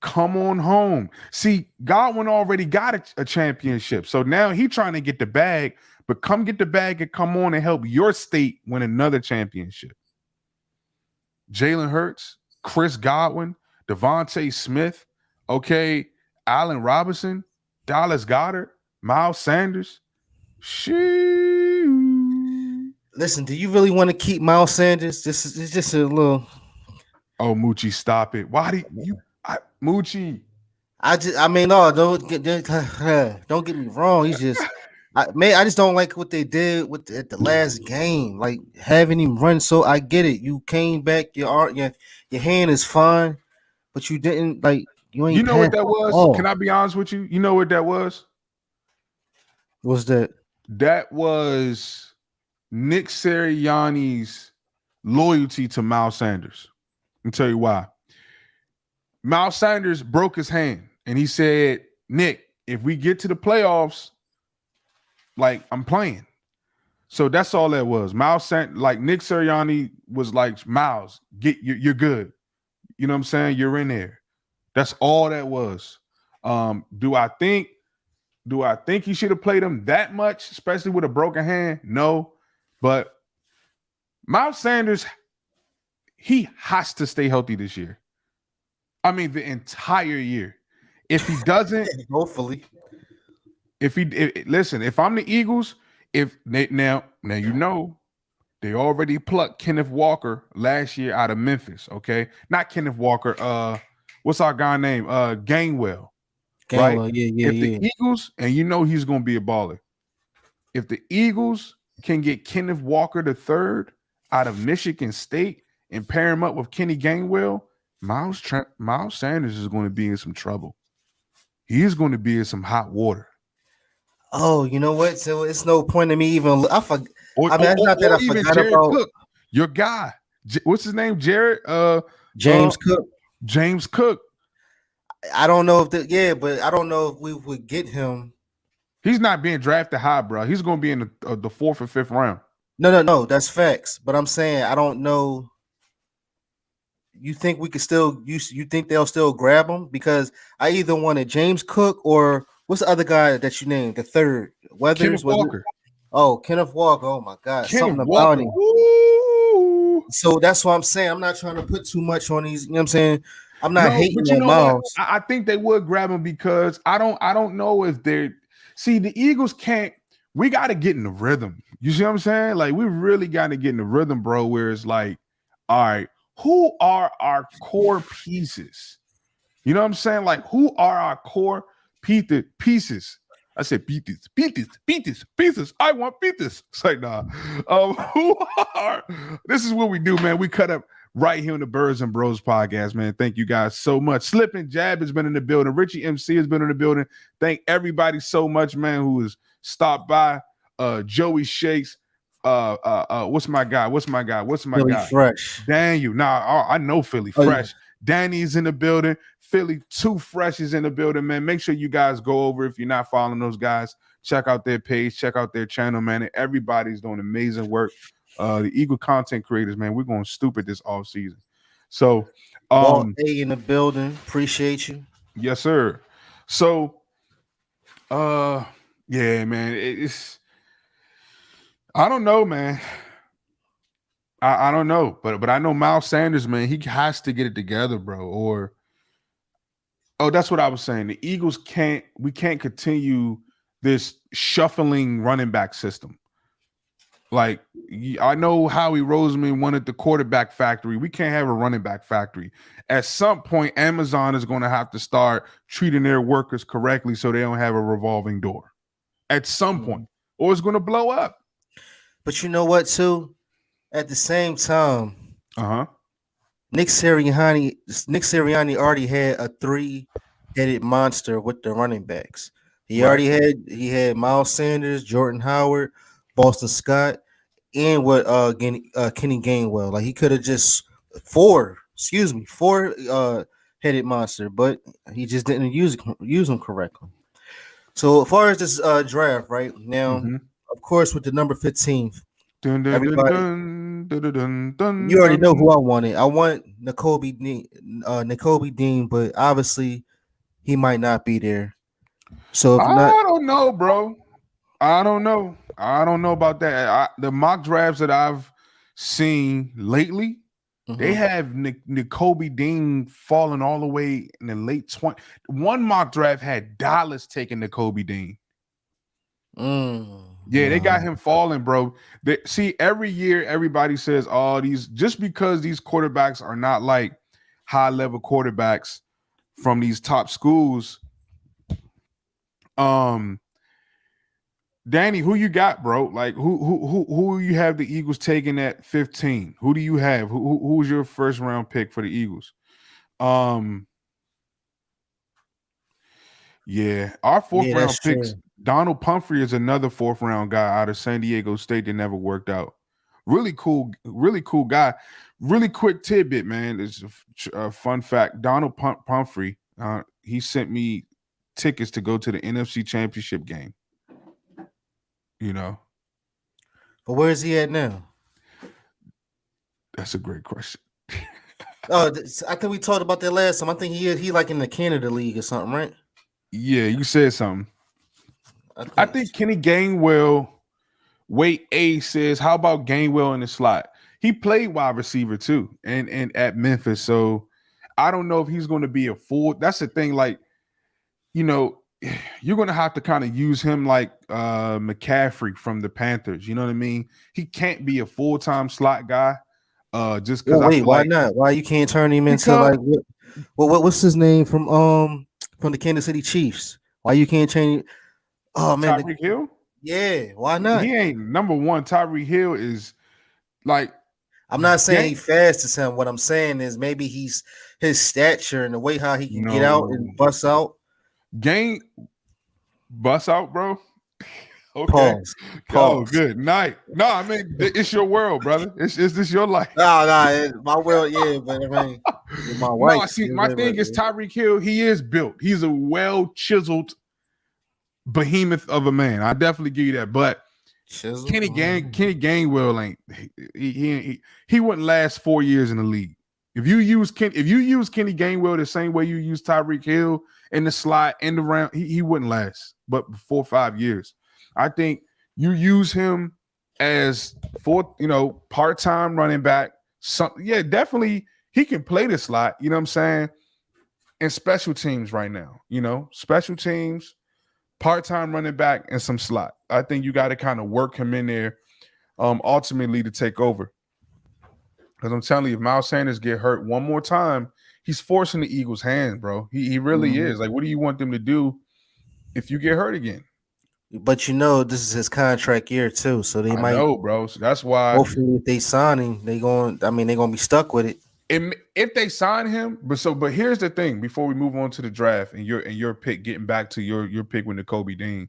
Come on home. See, Godwin already got a championship. So now he's trying to get the bag, but come get the bag and come on and help your state win another championship. Jalen Hurts, Chris Godwin, Devontae Smith, okay, Allen Robinson, Dallas Goedert, Miles Sanders. Shoo. Listen, do you really want to keep Miles Sanders? This is it's just a little. Oh, Moochie, stop it. Why do you Moochie? I mean, no, don't don't get me wrong. He's just, I just don't like what they did at the last game. Like having him run. So I get it. You came back. Your hand is fine, but you didn't like. You You ain't know what passed that the was? ball. Can I be honest with you? You know what that was? What's that? That was Nick Sirianni's loyalty to Miles Sanders. Let me tell you why. Miles Sanders broke his hand, and he said, Nick, if we get to the playoffs, like, I'm playing. So that's all that was. Miles Sanders, like Nick Sirianni was like, Miles, you're good. You know what I'm saying? You're in there. That's all that was. Do I think he should have played him that much, especially with a broken hand? No. But Miles Sanders, he has to stay healthy this year. I mean, the entire year. If he doesn't, Hopefully. listen, if I'm the Eagles, now you know they already plucked Kenneth Walker last year out of Memphis. Okay, not Kenneth Walker. What's our guy name? Gainwell. Right? Gainwell, If the Eagles, and you know he's going to be a baller. If the Eagles can get Kenneth Walker III out of Michigan State and pair him up with Kenny Gainwell, Miles Sanders is going to be in some trouble. He is going to be in some hot water. Oh, you know what? So it's no point in me even. I forgot. I mean, it's not that or I even forgot Jared about Cook, your guy. What's his name? Jared. James Cook. James Cook. I don't know if but I don't know if we would get him. He's not being drafted high, bro. He's going to be in the 4th or 5th round. No, that's facts. But I'm saying I don't know. You think we could still you think they'll still grab him? Because I either wanted James Cook or what's the other guy that you named? The third Weathers. Kenneth Walker. Oh, Kenneth Walker. Oh my God, Kenneth something Walker. about him. Woo. So that's what I'm saying. I'm not trying to put too much on these. You know what I'm saying? I'm not hating but you on know Miles. what? I think they would grab him because I don't know if they're. See, the Eagles can't. we got to get in the rhythm. You see what I'm saying? Like, we really got to get in the rhythm, bro, where it's like, all right, who are our core pieces? You know what I'm saying? Like, who are our core pieces? I said pieces. I want pieces. It's like, nah. Who are? This is what we do, man. We cut up right here on the Birds and Bros podcast, man. Thank you guys so much. Slip and Jab has been in the building. Richie MC has been in the building. Thank everybody so much, man, who has stopped by. Joey Shakes. What's my guy? Really fresh. Daniel. Nah, I know Philly Oh, Fresh. Danny's in the building. Philly Too Fresh is in the building, man. Make sure you guys go over, if you're not following those guys, check out their page, check out their channel, man. And everybody's doing amazing work. The Eagle content creators, man, we're going stupid this off season. So, Walt A in the building. Appreciate you. Yes, sir. So, yeah, man, it's, I don't know, man. I don't know, but I know Miles Sanders, man, he has to get it together, bro. Or, oh, that's what I was saying. The Eagles can't continue this shuffling running back system. Like, I know Howie Roseman wanted the quarterback factory. We can't have a running back factory. At some point, Amazon is going to have to start treating their workers correctly so they don't have a revolving door. At some point, or it's going to blow up. But you know what, too? At the same time, Nick Sirianni already had a 3-headed monster with the running backs. He had Miles Sanders, Jordan Howard, Boston Scott, and what Kenny Gainwell. Like, he could have just four headed monster, but he just didn't use them correctly. So as far as this draft right now, of course, with the number 15. Everybody, you already know who I wanted. I want Nicolby Dean, but obviously he might not be there. So I don't know, bro. I don't know about that. The mock drafts that I've seen lately, they have Nicolby Dean falling all the way in the late 20s. One mock draft had Dallas taking Nicolby Dean. Yeah, they got him falling, bro. See, every year everybody says, "Oh, just because these quarterbacks are not like high-level quarterbacks from these top schools." Danny, who you got, bro? Like, who you have the Eagles taking at 15? Who do you have? Who's your first round pick for the Eagles? Yeah, our fourth round picks. Donald Pumphrey is another 4th round guy out of San Diego State that never worked out. Really cool guy. Really quick tidbit, man. It's a fun fact. Donald Pumphrey, he sent me tickets to go to the NFC Championship game. You know. But where is he at now? That's a great question. I think we talked about that last time. I think he like in the Canada League or something, right? Yeah, you said something. I think Kenny Gainwell, Wait A says, how about Gainwell in the slot? He played wide receiver too, and at Memphis. So I don't know if he's going to be a full. That's the thing. Like, you know, you're going to have to kind of use him like McCaffrey from the Panthers. You know what I mean? He can't be a full-time slot guy. Just because. Wait, why not? Why you can't turn him into like what's his name from the Kansas City Chiefs? Why you can't change? Oh man, Tyreek Hill. Yeah, why not? He ain't number one. Tyreek Hill is like. I'm not saying he fast as him. What I'm saying is maybe his stature and the way how he can get out and bust out. Bust out, bro. Okay. Pause. Oh, good night. No, I mean it's your world, brother. Is this your life? No, my world, yeah, but I mean, my wife. No, see, my thing is Tyreek Hill. He is built. He's a well chiseled behemoth of a man. I definitely give you that. But Kenny Gainwell ain't. He wouldn't last 4 years in the league. If you use Kenny Gainwell the same way you use Tyreek Hill in the slot in the round, he wouldn't last. But 4 or 5 years. I think you use him as part-time running back. Definitely he can play the slot, you know what I'm saying? And special teams right now, special teams, part-time running back and some slot. I think you got to kind of work him in there ultimately to take over. Because I'm telling you, if Miles Sanders get hurt one more time, he's forcing the Eagles' hand, bro. He really Mhm. is. Like, what do you want them to do if you get hurt again? But this is his contract year too, so they I might. know, bro. So that's why Hopefully, if they sign him, they going. I mean, they're gonna be stuck with it. if they sign him, but here's the thing: before we move on to the draft and your pick, getting back to your pick with Nicolby Dean,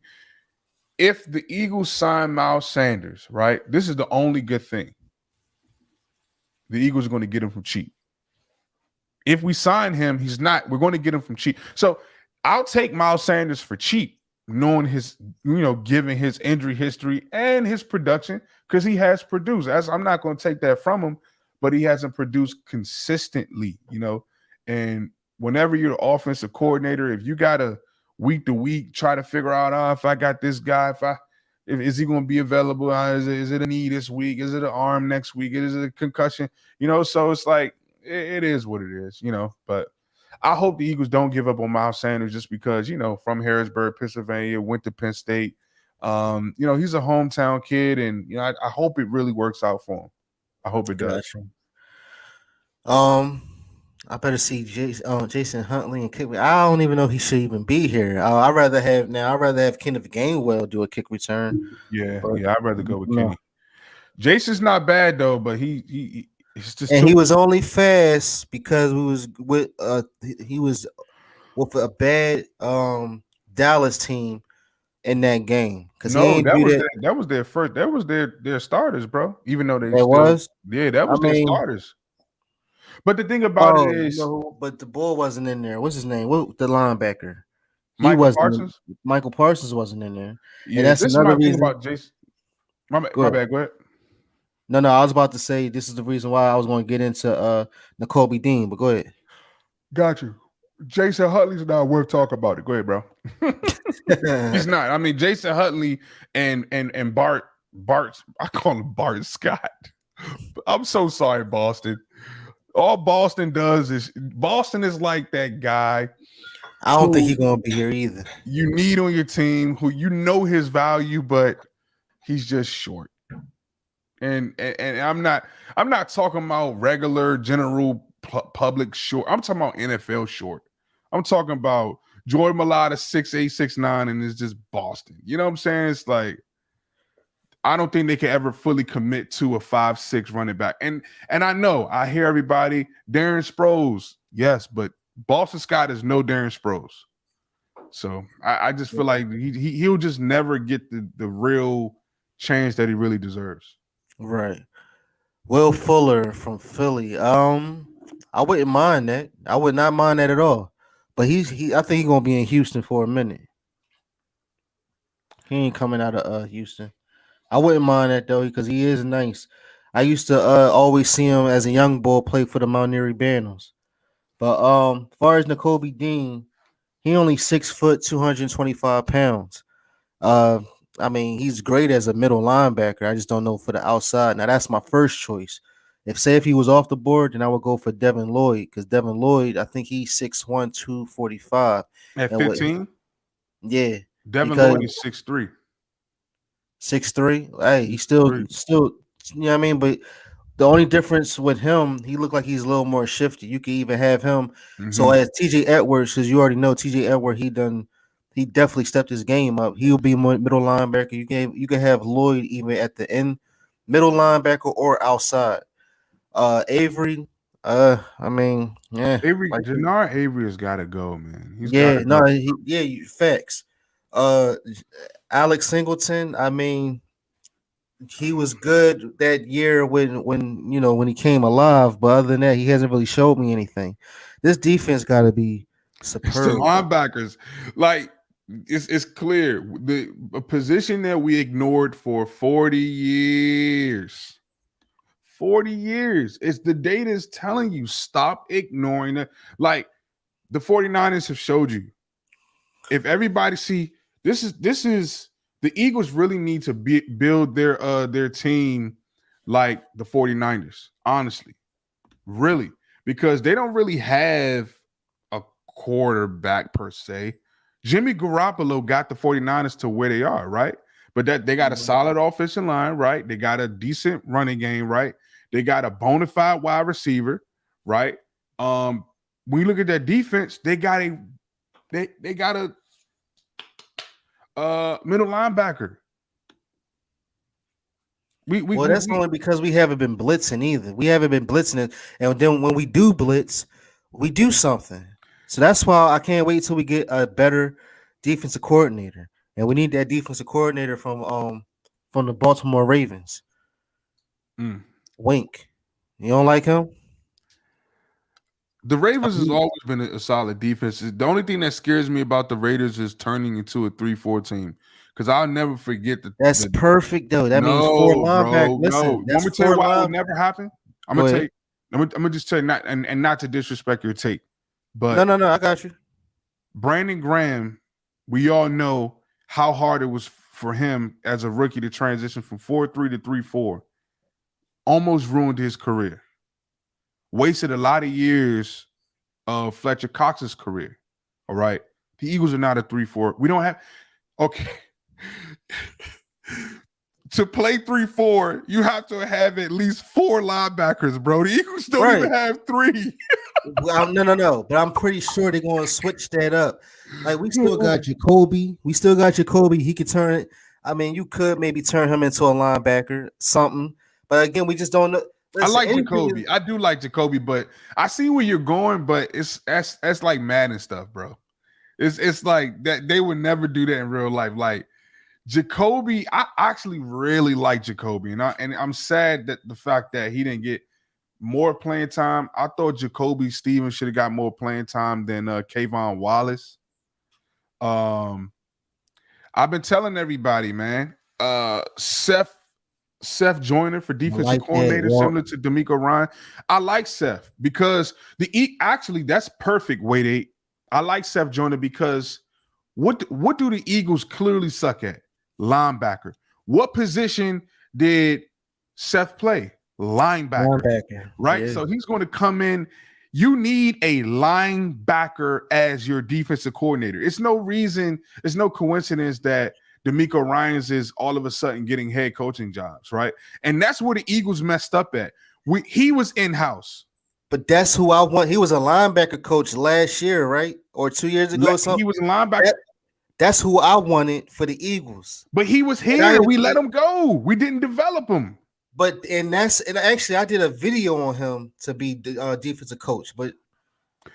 if the Eagles sign Miles Sanders, right, this is the only good thing. The Eagles are going to get him from cheap. If we sign him, he's not. We're going to get him from cheap. So I'll take Miles Sanders for cheap, knowing his, given his injury history and his production, because he has produced. I'm not going to take that from him, but he hasn't produced consistently, And whenever you're the offensive coordinator, if you got to week to week try to figure out, if I got this guy, if is he going to be available? Is it a knee this week? Is it an arm next week? Is it a concussion? So it's like it is what it is, But I hope the Eagles don't give up on Miles Sanders just because, from Harrisburg, Pennsylvania, went to Penn State. He's a hometown kid, and I hope it really works out for him. I hope it does. Gotcha. Um, I better see Jason Huntley and kick. I don't even know if he should even be here. I'd rather have Kenneth Gainwell do a kick return. Yeah, But I'd rather go with no. Kenny. Jason's not bad though, but he's just And too. he was only fast because he was with a bad Dallas team in that game because he No, ain't do that. that was their first. That was their starters, bro. Even though they That still, was. yeah, that I was their mean, starters. But the thing about it oh, is, but the boy wasn't in there. What's his name? What the linebacker? He Michael wasn't. Parsons. Michael Parsons wasn't in there, and Yeah, that's this is another my thing reason. about Jason. My Go my ahead. bad. Go ahead. No, I was about to say this is the reason why I was going to get into Nicolby Dean, but go ahead. Got you. Jason Huntley's not worth talking about it. Go ahead, bro. He's not. I mean, Jason Huntley and Bart. I call him Bart Scott. I'm so sorry, Boston. All Boston does is Boston is like that guy I don't think who he's going to be here either. you need on your team, who his value, but he's just short. And I'm not talking about regular general public short. I'm talking about NFL short. I'm talking about Jordan Mailata 6'8", 6'9", and it's just Boston. You know what I'm saying? It's like I don't think they can ever fully commit to a 5'6" running back. And I know I hear everybody, Darren Sproles, yes, but Boston Scott is no Darren Sproles. So I just feel like he'll just never get the real chance that he really deserves. Right. Will Fuller from Philly. I wouldn't mind that. I would not mind that at all. But I think he's going to be in Houston for a minute. He ain't coming out of Houston. I wouldn't mind that though because he is nice. I used to always see him as a young boy play for the Mount Airy Banners. But as far as Nicolby Dean, he only 6 foot, 225 pounds. Uh, I mean, he's great as a middle linebacker. I just don't know for the outside. Now that's my first choice. If he was off the board, then I would go for Devin Lloyd because Devin Lloyd, I think he's 6'1", 245. At And what? 15, Yeah, Devin because Lloyd is 6'3". 6'3". Hey, he's He's still 3. still. You know what I mean? But the only difference with him, he looked like he's a little more shifty. You could even have him. So Mm-hmm. as TJ Edwards, because you already know TJ Edwards, he definitely stepped his game up. He'll be more middle linebacker. You can have Lloyd even at the end, middle linebacker or outside. Avery, I mean, yeah, Avery, like Jannard Avery has got to go, man. He's got yeah, to no, go. facts. Uh, Alex Singleton, I mean, he was good that year when he came alive, but other than that, he hasn't really showed me anything. This defense got to be It's the superb. linebackers. Like it's clear the a position that we ignored for 40 years. 40 years. It's the data is telling you stop ignoring it. Like the 49ers have showed you. If everybody see this is the Eagles really need to build their team like the 49ers, honestly. Really, because they don't really have a quarterback per se. Jimmy Garoppolo got the 49ers to where they are, right? But that they got a solid offensive line, right? They got a decent running game, right? They got a bona fide wide receiver, right? When you look at that defense, they got a middle linebacker. Well, that's only because we haven't been blitzing either. We haven't been blitzing it, and then when we do blitz, we do something. So that's why I can't wait till we get a better defensive coordinator, and we need that defensive coordinator from the Baltimore Ravens. Wink, you don't like him? The Ravens has always been a solid defense. The only thing that scares me about the Raiders is turning into a 3-4 team. Because I'll never forget that's perfect though. That means four linebackers. Listen, no. Want me to tell you why it would never happen? I'm gonna just tell you not to disrespect your take. But no, I got you. Brandon Graham, we all know how hard it was for him as a rookie to transition from 4-3 to 3-4. Almost ruined his career. Wasted a lot of years of Fletcher Cox's career. All right. The Eagles are not a 3-4. We don't have to play 3-4, you have to have at least 4 linebackers, bro. The Eagles don't even have 3. Well, no. But I'm pretty sure they're going to switch that up. Like we still got Jacoby. He could turn it. I mean, you could maybe turn him into a linebacker, something. But again, we just don't know. Listen, I like Jacoby. I do like Jacoby, but I see where you're going. But that's like Madden stuff, bro. It's like that they would never do that in real life. Like Jacoby, I actually really like Jacoby, and I'm sad that the fact that he didn't get more playing time. I thought Jacoby Stevens should have got more playing time than Kayvon Wallace. I've been telling everybody, man. Seth Joyner for defensive coordinator, similar to D'Amico Ryan. I like Seth because actually that's perfect. Wait, 8. I like Seth Joyner because what do the Eagles clearly suck at? Linebacker. What position did Seth play? Linebacker. Right? Yeah. So he's going to come in. You need a linebacker as your defensive coordinator. It's no coincidence that D'Amico Ryans is all of a sudden getting head coaching jobs, right? And that's where the Eagles messed up at. He was in-house. But that's who I want. He was a linebacker coach last year, right? Or 2 years ago or something. He was a linebacker. That's who I wanted for the Eagles. But he was here. We let him go. We didn't develop him. But and actually I did a video on him to be the defensive coach. But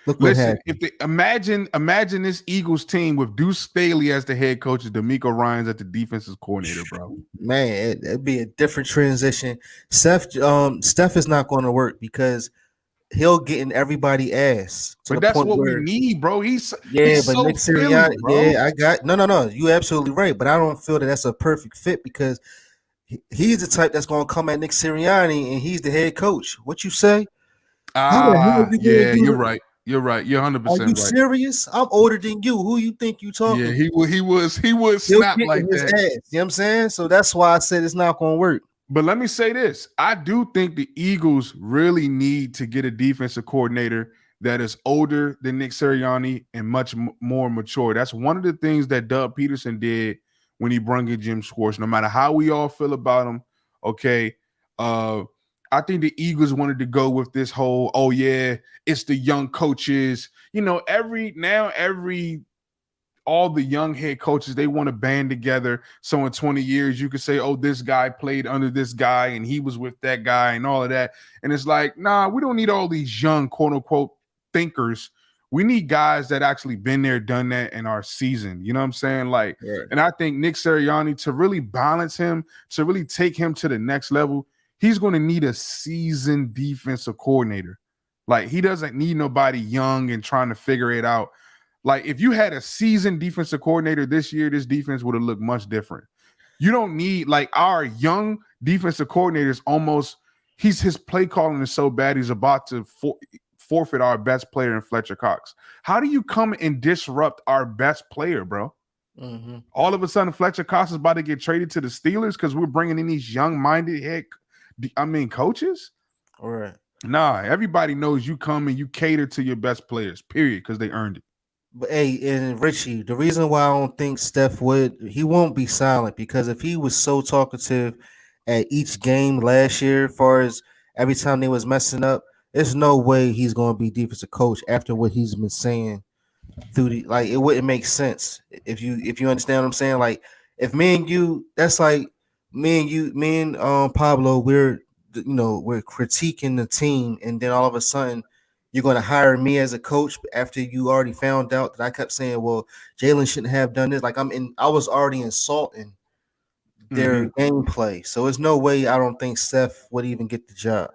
look what happened. Imagine this Eagles team with Deuce Staley as the head coach and D'Amico Ryans as the defensive coordinator, bro. Man, it'd be a different transition. Steph is not going to work because he'll get in everybody's ass. But that's what we need, bro. He's so Nick Sirianni, I got no. You're absolutely right, but I don't feel that that's a perfect fit because he's the type that's going to come at Nick Sirianni and he's the head coach. What you say? You're right. You're right. You're 100% right. Are you serious? I'm older than you. Who you think you talking? Yeah, he was snapped like that. Ass, you know what I'm saying? So that's why I said it's not going to work. But let me say this. I do think the Eagles really need to get a defensive coordinator that is older than Nick Sirianni and much more mature. That's one of the things that Doug Peterson did when he brought in Jim Schwartz. No matter how we all feel about him, okay, I think the Eagles wanted to go with this whole, it's the young coaches. You know, all the young head coaches, they want to band together. So in 20 years, you could say, this guy played under this guy and he was with that guy and all of that. And it's like, nah, we don't need all these young, quote unquote, thinkers. We need guys that actually been there, done that in our season. You know what I'm saying? Like, right. And I think Nick Sirianni, to really balance him, to really take him to the next level, he's going to need a seasoned defensive coordinator. Like, he doesn't need nobody young and trying to figure it out. Like, if you had a seasoned defensive coordinator this year, this defense would have looked much different. You don't need, like, our young defensive coordinators almost, his play calling is so bad, he's about to forfeit our best player in Fletcher Cox. How do you come and disrupt our best player, bro? Mm-hmm. All of a sudden, Fletcher Cox is about to get traded to the Steelers because we're bringing in these young-minded coaches? All right. Nah, everybody knows you come and you cater to your best players, period, because they earned it. But hey, and Richie, the reason why I don't think Steph would, he won't be silent because if he was so talkative at each game last year, as far as every time they was messing up, there's no way he's going to be defensive coach after what he's been saying through the like. It wouldn't make sense if you understand what I'm saying. Like if me and you, that's like me and Pablo, we're critiquing the team, and then all of a sudden you're going to hire me as a coach after you already found out that I kept saying, well, Jalen shouldn't have done this. Like I was already insulting their Hmm. gameplay, so there's no way I don't think Steph would even get the job.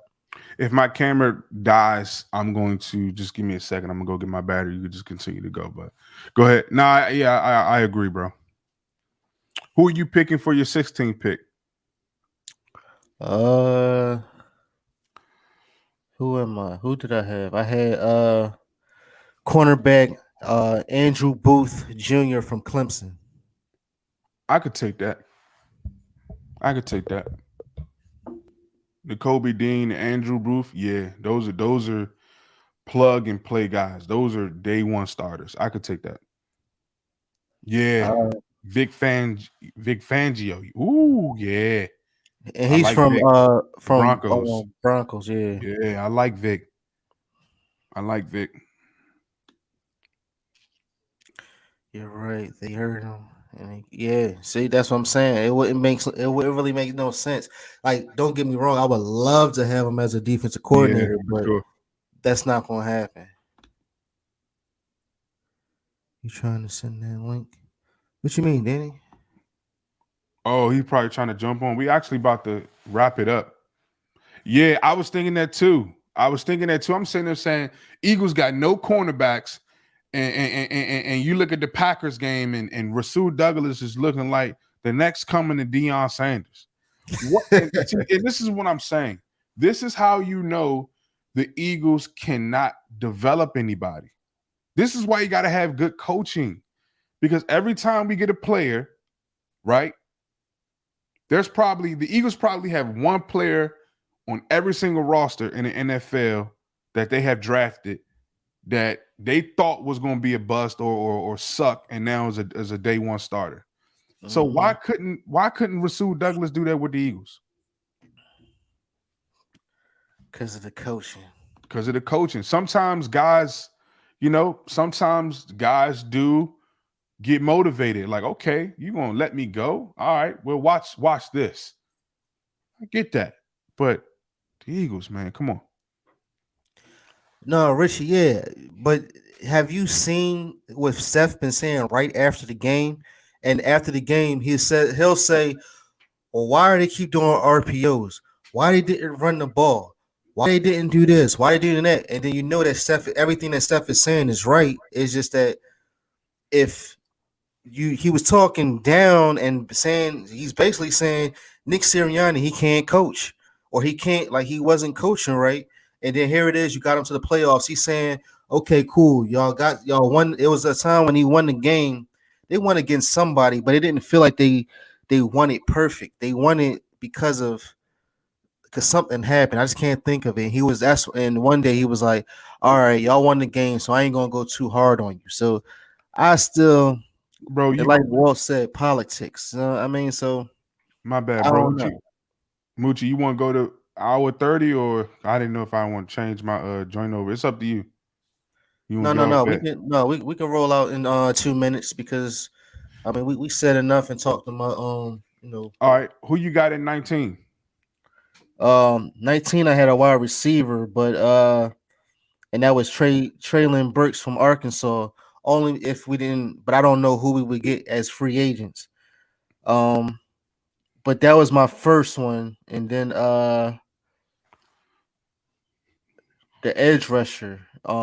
If my camera dies, I'm going to just give me a second. I'm gonna go get my battery. You can just continue to go, but go ahead. Nah, yeah, I agree, bro. Who are you picking for your 16th pick? Uh, who am I? Who did I have? I had cornerback Andrew Booth Jr. from Clemson. I could take that. I could take that. Nicolby Dean, Andrew Booth. Yeah, those are plug and play guys. Those are day one starters. I could take that. Yeah. Uh, Vic Fangio. Ooh, yeah. and I he's like Vic. The from Broncos. Broncos. Yeah, Yeah, I like Vic. I like Vic. you're right. They heard him. Yeah, see, that's what I'm saying. It wouldn't really make no sense. Like, don't get me wrong, I would love to have him as a defensive Yeah, coordinator, for but sure. that's not gonna happen. You trying to send that link? What you mean, Danny? Oh, he's probably trying to jump on. We actually about to wrap it up. Yeah, I was thinking that too. I'm sitting there saying Eagles got no cornerbacks, and you look at the Packers game, and Rasul Douglas is looking like the next coming to Deion Sanders. What? And, see, and this is what I'm saying. This is how you know the Eagles cannot develop anybody. This is why you got to have good coaching, because every time we get a player, right? The Eagles probably have one player on every single roster in the NFL that they have drafted that they thought was going to be a bust or suck, and now is a day one starter. So Hmm. why couldn't Rasul Douglas do that with the Eagles? Because of the coaching. Because of the coaching. Sometimes guys do get motivated. Like, okay, you gonna let me go? All right, well, watch this. I get that, but the Eagles, man, come on. No, Richie, yeah. But have you seen what Steph been saying right after the game? And after the game, he'll say, well, why are they keep doing RPOs? Why they didn't run the ball? Why they didn't do this? Why they doing that? And then you know that Steph, everything that Steph is saying is right. It's just that if he was talking down and saying he's basically saying Nick Sirianni he can't coach or he can't like he wasn't coaching right. And then here it is, you got him to the playoffs. He's saying, okay, cool, y'all won. It was a time when he won the game. They won against somebody, but it didn't feel like they won it perfect. They won it because something happened. I just can't think of it. And one day he was like, all right, y'all won the game, so I ain't gonna go too hard on you. So I still Bro, like Walt said, politics. I mean, so my bad, I bro. don't know. Moochie, you want to go to hour 30, or I didn't know if I want to change my joint over. It's up to you. You want No, to get no, off no. We that? can no, we can roll out in 2 minutes because I mean we said enough and talked about All right. Who you got in 19? 19. I had a wide receiver, but and that was Traylon Burks from Arkansas. Only if we didn't, but I don't know who we would get as free agents. Um, but that was my first one, and then the edge rusher,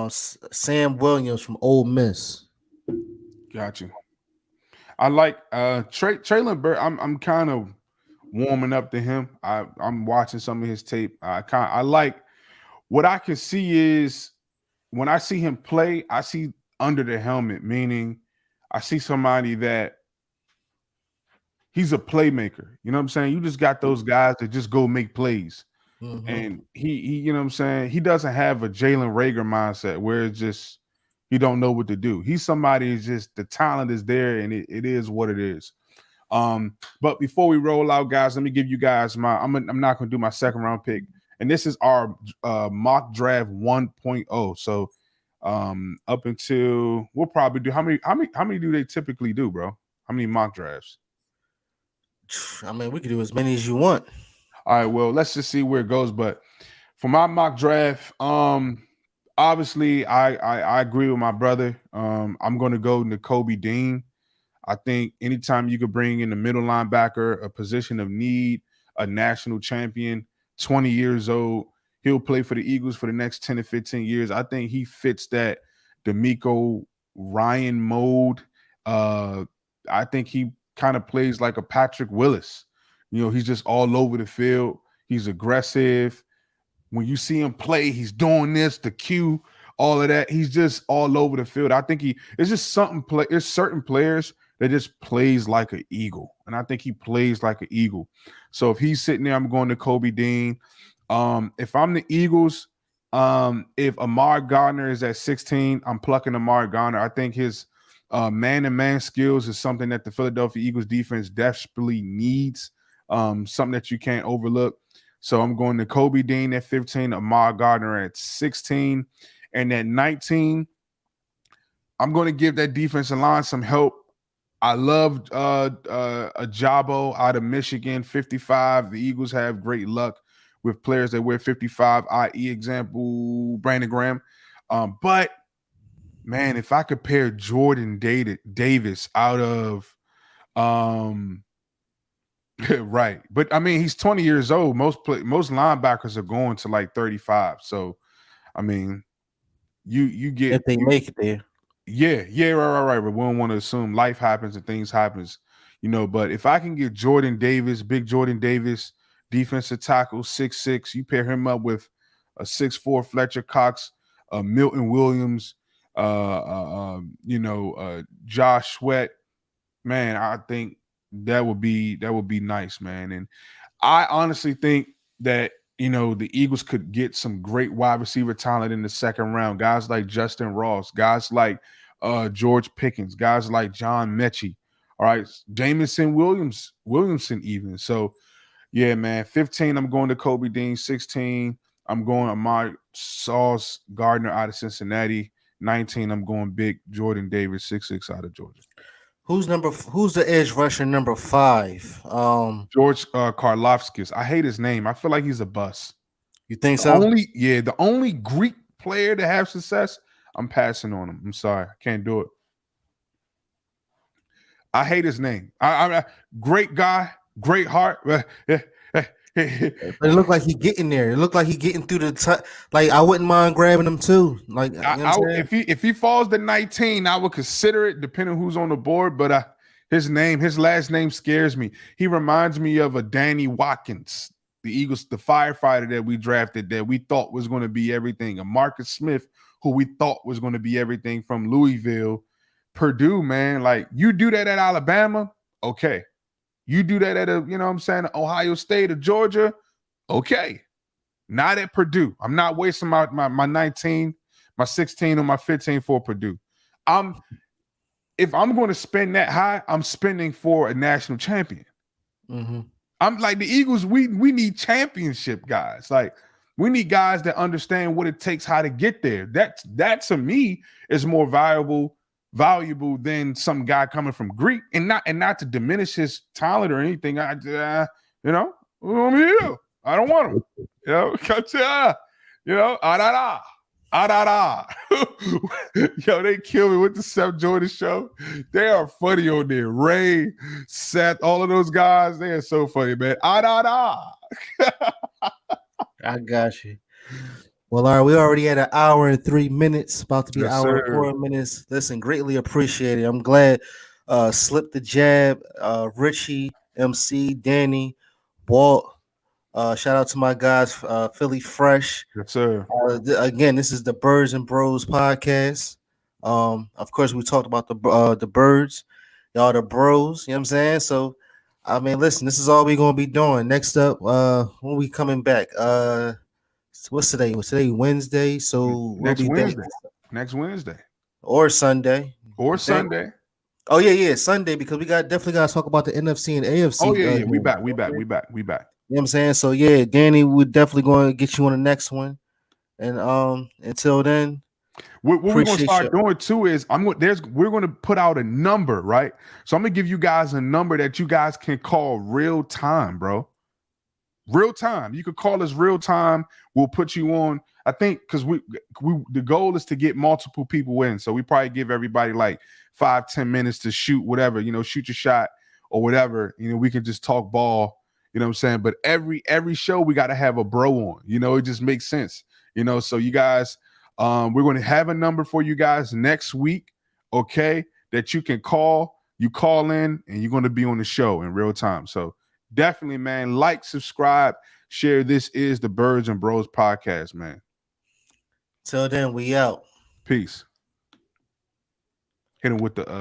Sam Williams from Ole Miss. Got you. I like Traylon Burke. I'm kind of warming up to him. I'm watching some of his tape. I like what I can see is when I see him play, I see under the helmet, meaning I see somebody that he's a playmaker. You know what I'm saying? You just got those guys that just go make plays. Mm-hmm. And he you know what I'm saying? He doesn't have a Jalen Rager mindset where it's just, he don't know what to do. He's somebody who's just the talent is there, and it is what it is. But before we roll out, guys, let me give you guys my. I'm not going to do my second round pick, and this is our mock draft 1.0. So up until we'll probably do how many do they typically do, bro? How many mock drafts? I mean, we could do as many as you want. All right, well, let's just see where it goes. But for my mock draft, obviously I agree with my brother. I'm going to go Nicolby Dean. I think anytime you could bring in the middle linebacker, a position of need, a national champion, 20 years old, he'll play for the Eagles for the next 10 to 15 years. I think he fits that D'Amico Ryan mode. I think he kind of plays like a Patrick Willis. You know, he's just all over the field. He's aggressive. When you see him play, he's doing this, the cue, all of that. He's just all over the field. I think it's just there's certain players that just plays like an Eagle. And I think he plays like an Eagle. So if he's sitting there, I'm going to Kobe Dean. If I'm the Eagles, if Amar Gardner is at 16, I'm plucking Amar Gardner. I think his man-to-man skills is something that the Philadelphia Eagles defense desperately needs, something that you can't overlook. So I'm going to Kobe Dean at 15, Amar Gardner at 16. And at 19, I'm going to give that defensive line some help. I loved Ajabo out of Michigan, 55. The Eagles have great luck with players that wear 55, i.e. example, Brandon Graham. But, man, if I could pair Jordan Davis out of right. But, I mean, he's 20 years old. Most linebackers are going to like 35. So, I mean, you get – if they make it there. Yeah, right. But we don't want to assume life happens and things happens, you know. But if I can get Jordan Davis, big Jordan Davis, defensive tackle, 6'6", you pair him up with a 6'4" Fletcher Cox, Milton Williams, Josh Sweat, man, I think that would be nice, man. And I honestly think that, you know, the Eagles could get some great wide receiver talent in the second round. Guys like Justin Ross, guys like George Pickens, guys like John Mechie, all right, Jamison Williamson even. So, yeah, man, 15, I'm going to Kobe Dean. 16, I'm going Amar Sauce Gardner out of Cincinnati. 19, I'm going big Jordan Davis, 6'6" out of Georgia. Who's the edge rusher number 5? George Karlaftis. I hate his name. I feel like he's a bust. You think so? The only Greek player to have success, I'm passing on him. I'm sorry. I can't do it. I hate his name. I great guy, great heart. But it looked like he getting there. It looked like he getting through the top. Like, I wouldn't mind grabbing him too. Like, if he falls to 19, I would consider it, depending who's on the board. But his last name scares me. He reminds me of a Danny Watkins, the Eagles, the firefighter that we drafted that we thought was going to be everything. A Marcus Smith, who we thought was going to be everything from Louisville. Purdue, man, like, you do that at Alabama, okay. You do that at Ohio State or Georgia, okay. Not at Purdue. I'm not wasting my 19, my 16, or my 15 for Purdue. If I'm going to spend that high, I'm spending for a national champion. Mm-hmm. I'm like the Eagles, we need championship guys. Like, we need guys that understand what it takes, how to get there. That to me is more valuable than some guy coming from Greek, and not to diminish his talent or anything. I'm here. I don't want him. Yo, they kill me with the Seth Jordan show. They are funny on there. Ray, Seth, all of those guys, they are so funny, man. I got you. Well, all right, we already had 1 hour and 3 minutes, about to be 1 hour and 4 minutes. Listen, greatly appreciate it. I'm glad Slip the Jab, Richie, MC, Danny, Walt. Shout out to my guys, Philly Fresh. Yes, sir. Again, this is the Birds and Bros podcast. Of course, we talked about the birds. Y'all the bros, you know what I'm saying? So, I mean, listen, this is all we're going to be doing. Next up, when we coming back? What's today? What's today? Wednesday. So next Wednesday. or Sunday. or You think? Sunday. Oh yeah, Sunday because we got definitely got to talk about the NFC and Oh AFC. yeah, yeah. We Games. back. We back. We back. We back. You know what I'm saying? So yeah, Danny, we're definitely going to get you on the next one. And until then, What we're gonna appreciate start you. doing too is we're gonna put out a number, right? So I'm gonna give you guys a number that you guys can call real time, bro. Real time. You could call us real time. We'll put you on. I think because we the goal is to get multiple people in. So we probably give everybody like 5-10 minutes to shoot whatever, shoot your shot or whatever. We can just talk ball, you know what I'm saying? But every show we got to have a bro on, it just makes sense, so you guys, we're going to have a number for you guys next week, okay, that you can call. You call in and you're going to be on the show in real time. So definitely, man, like, subscribe, share. This is the Birds and Bros podcast, man. Till then, we out. Peace. Hit him with the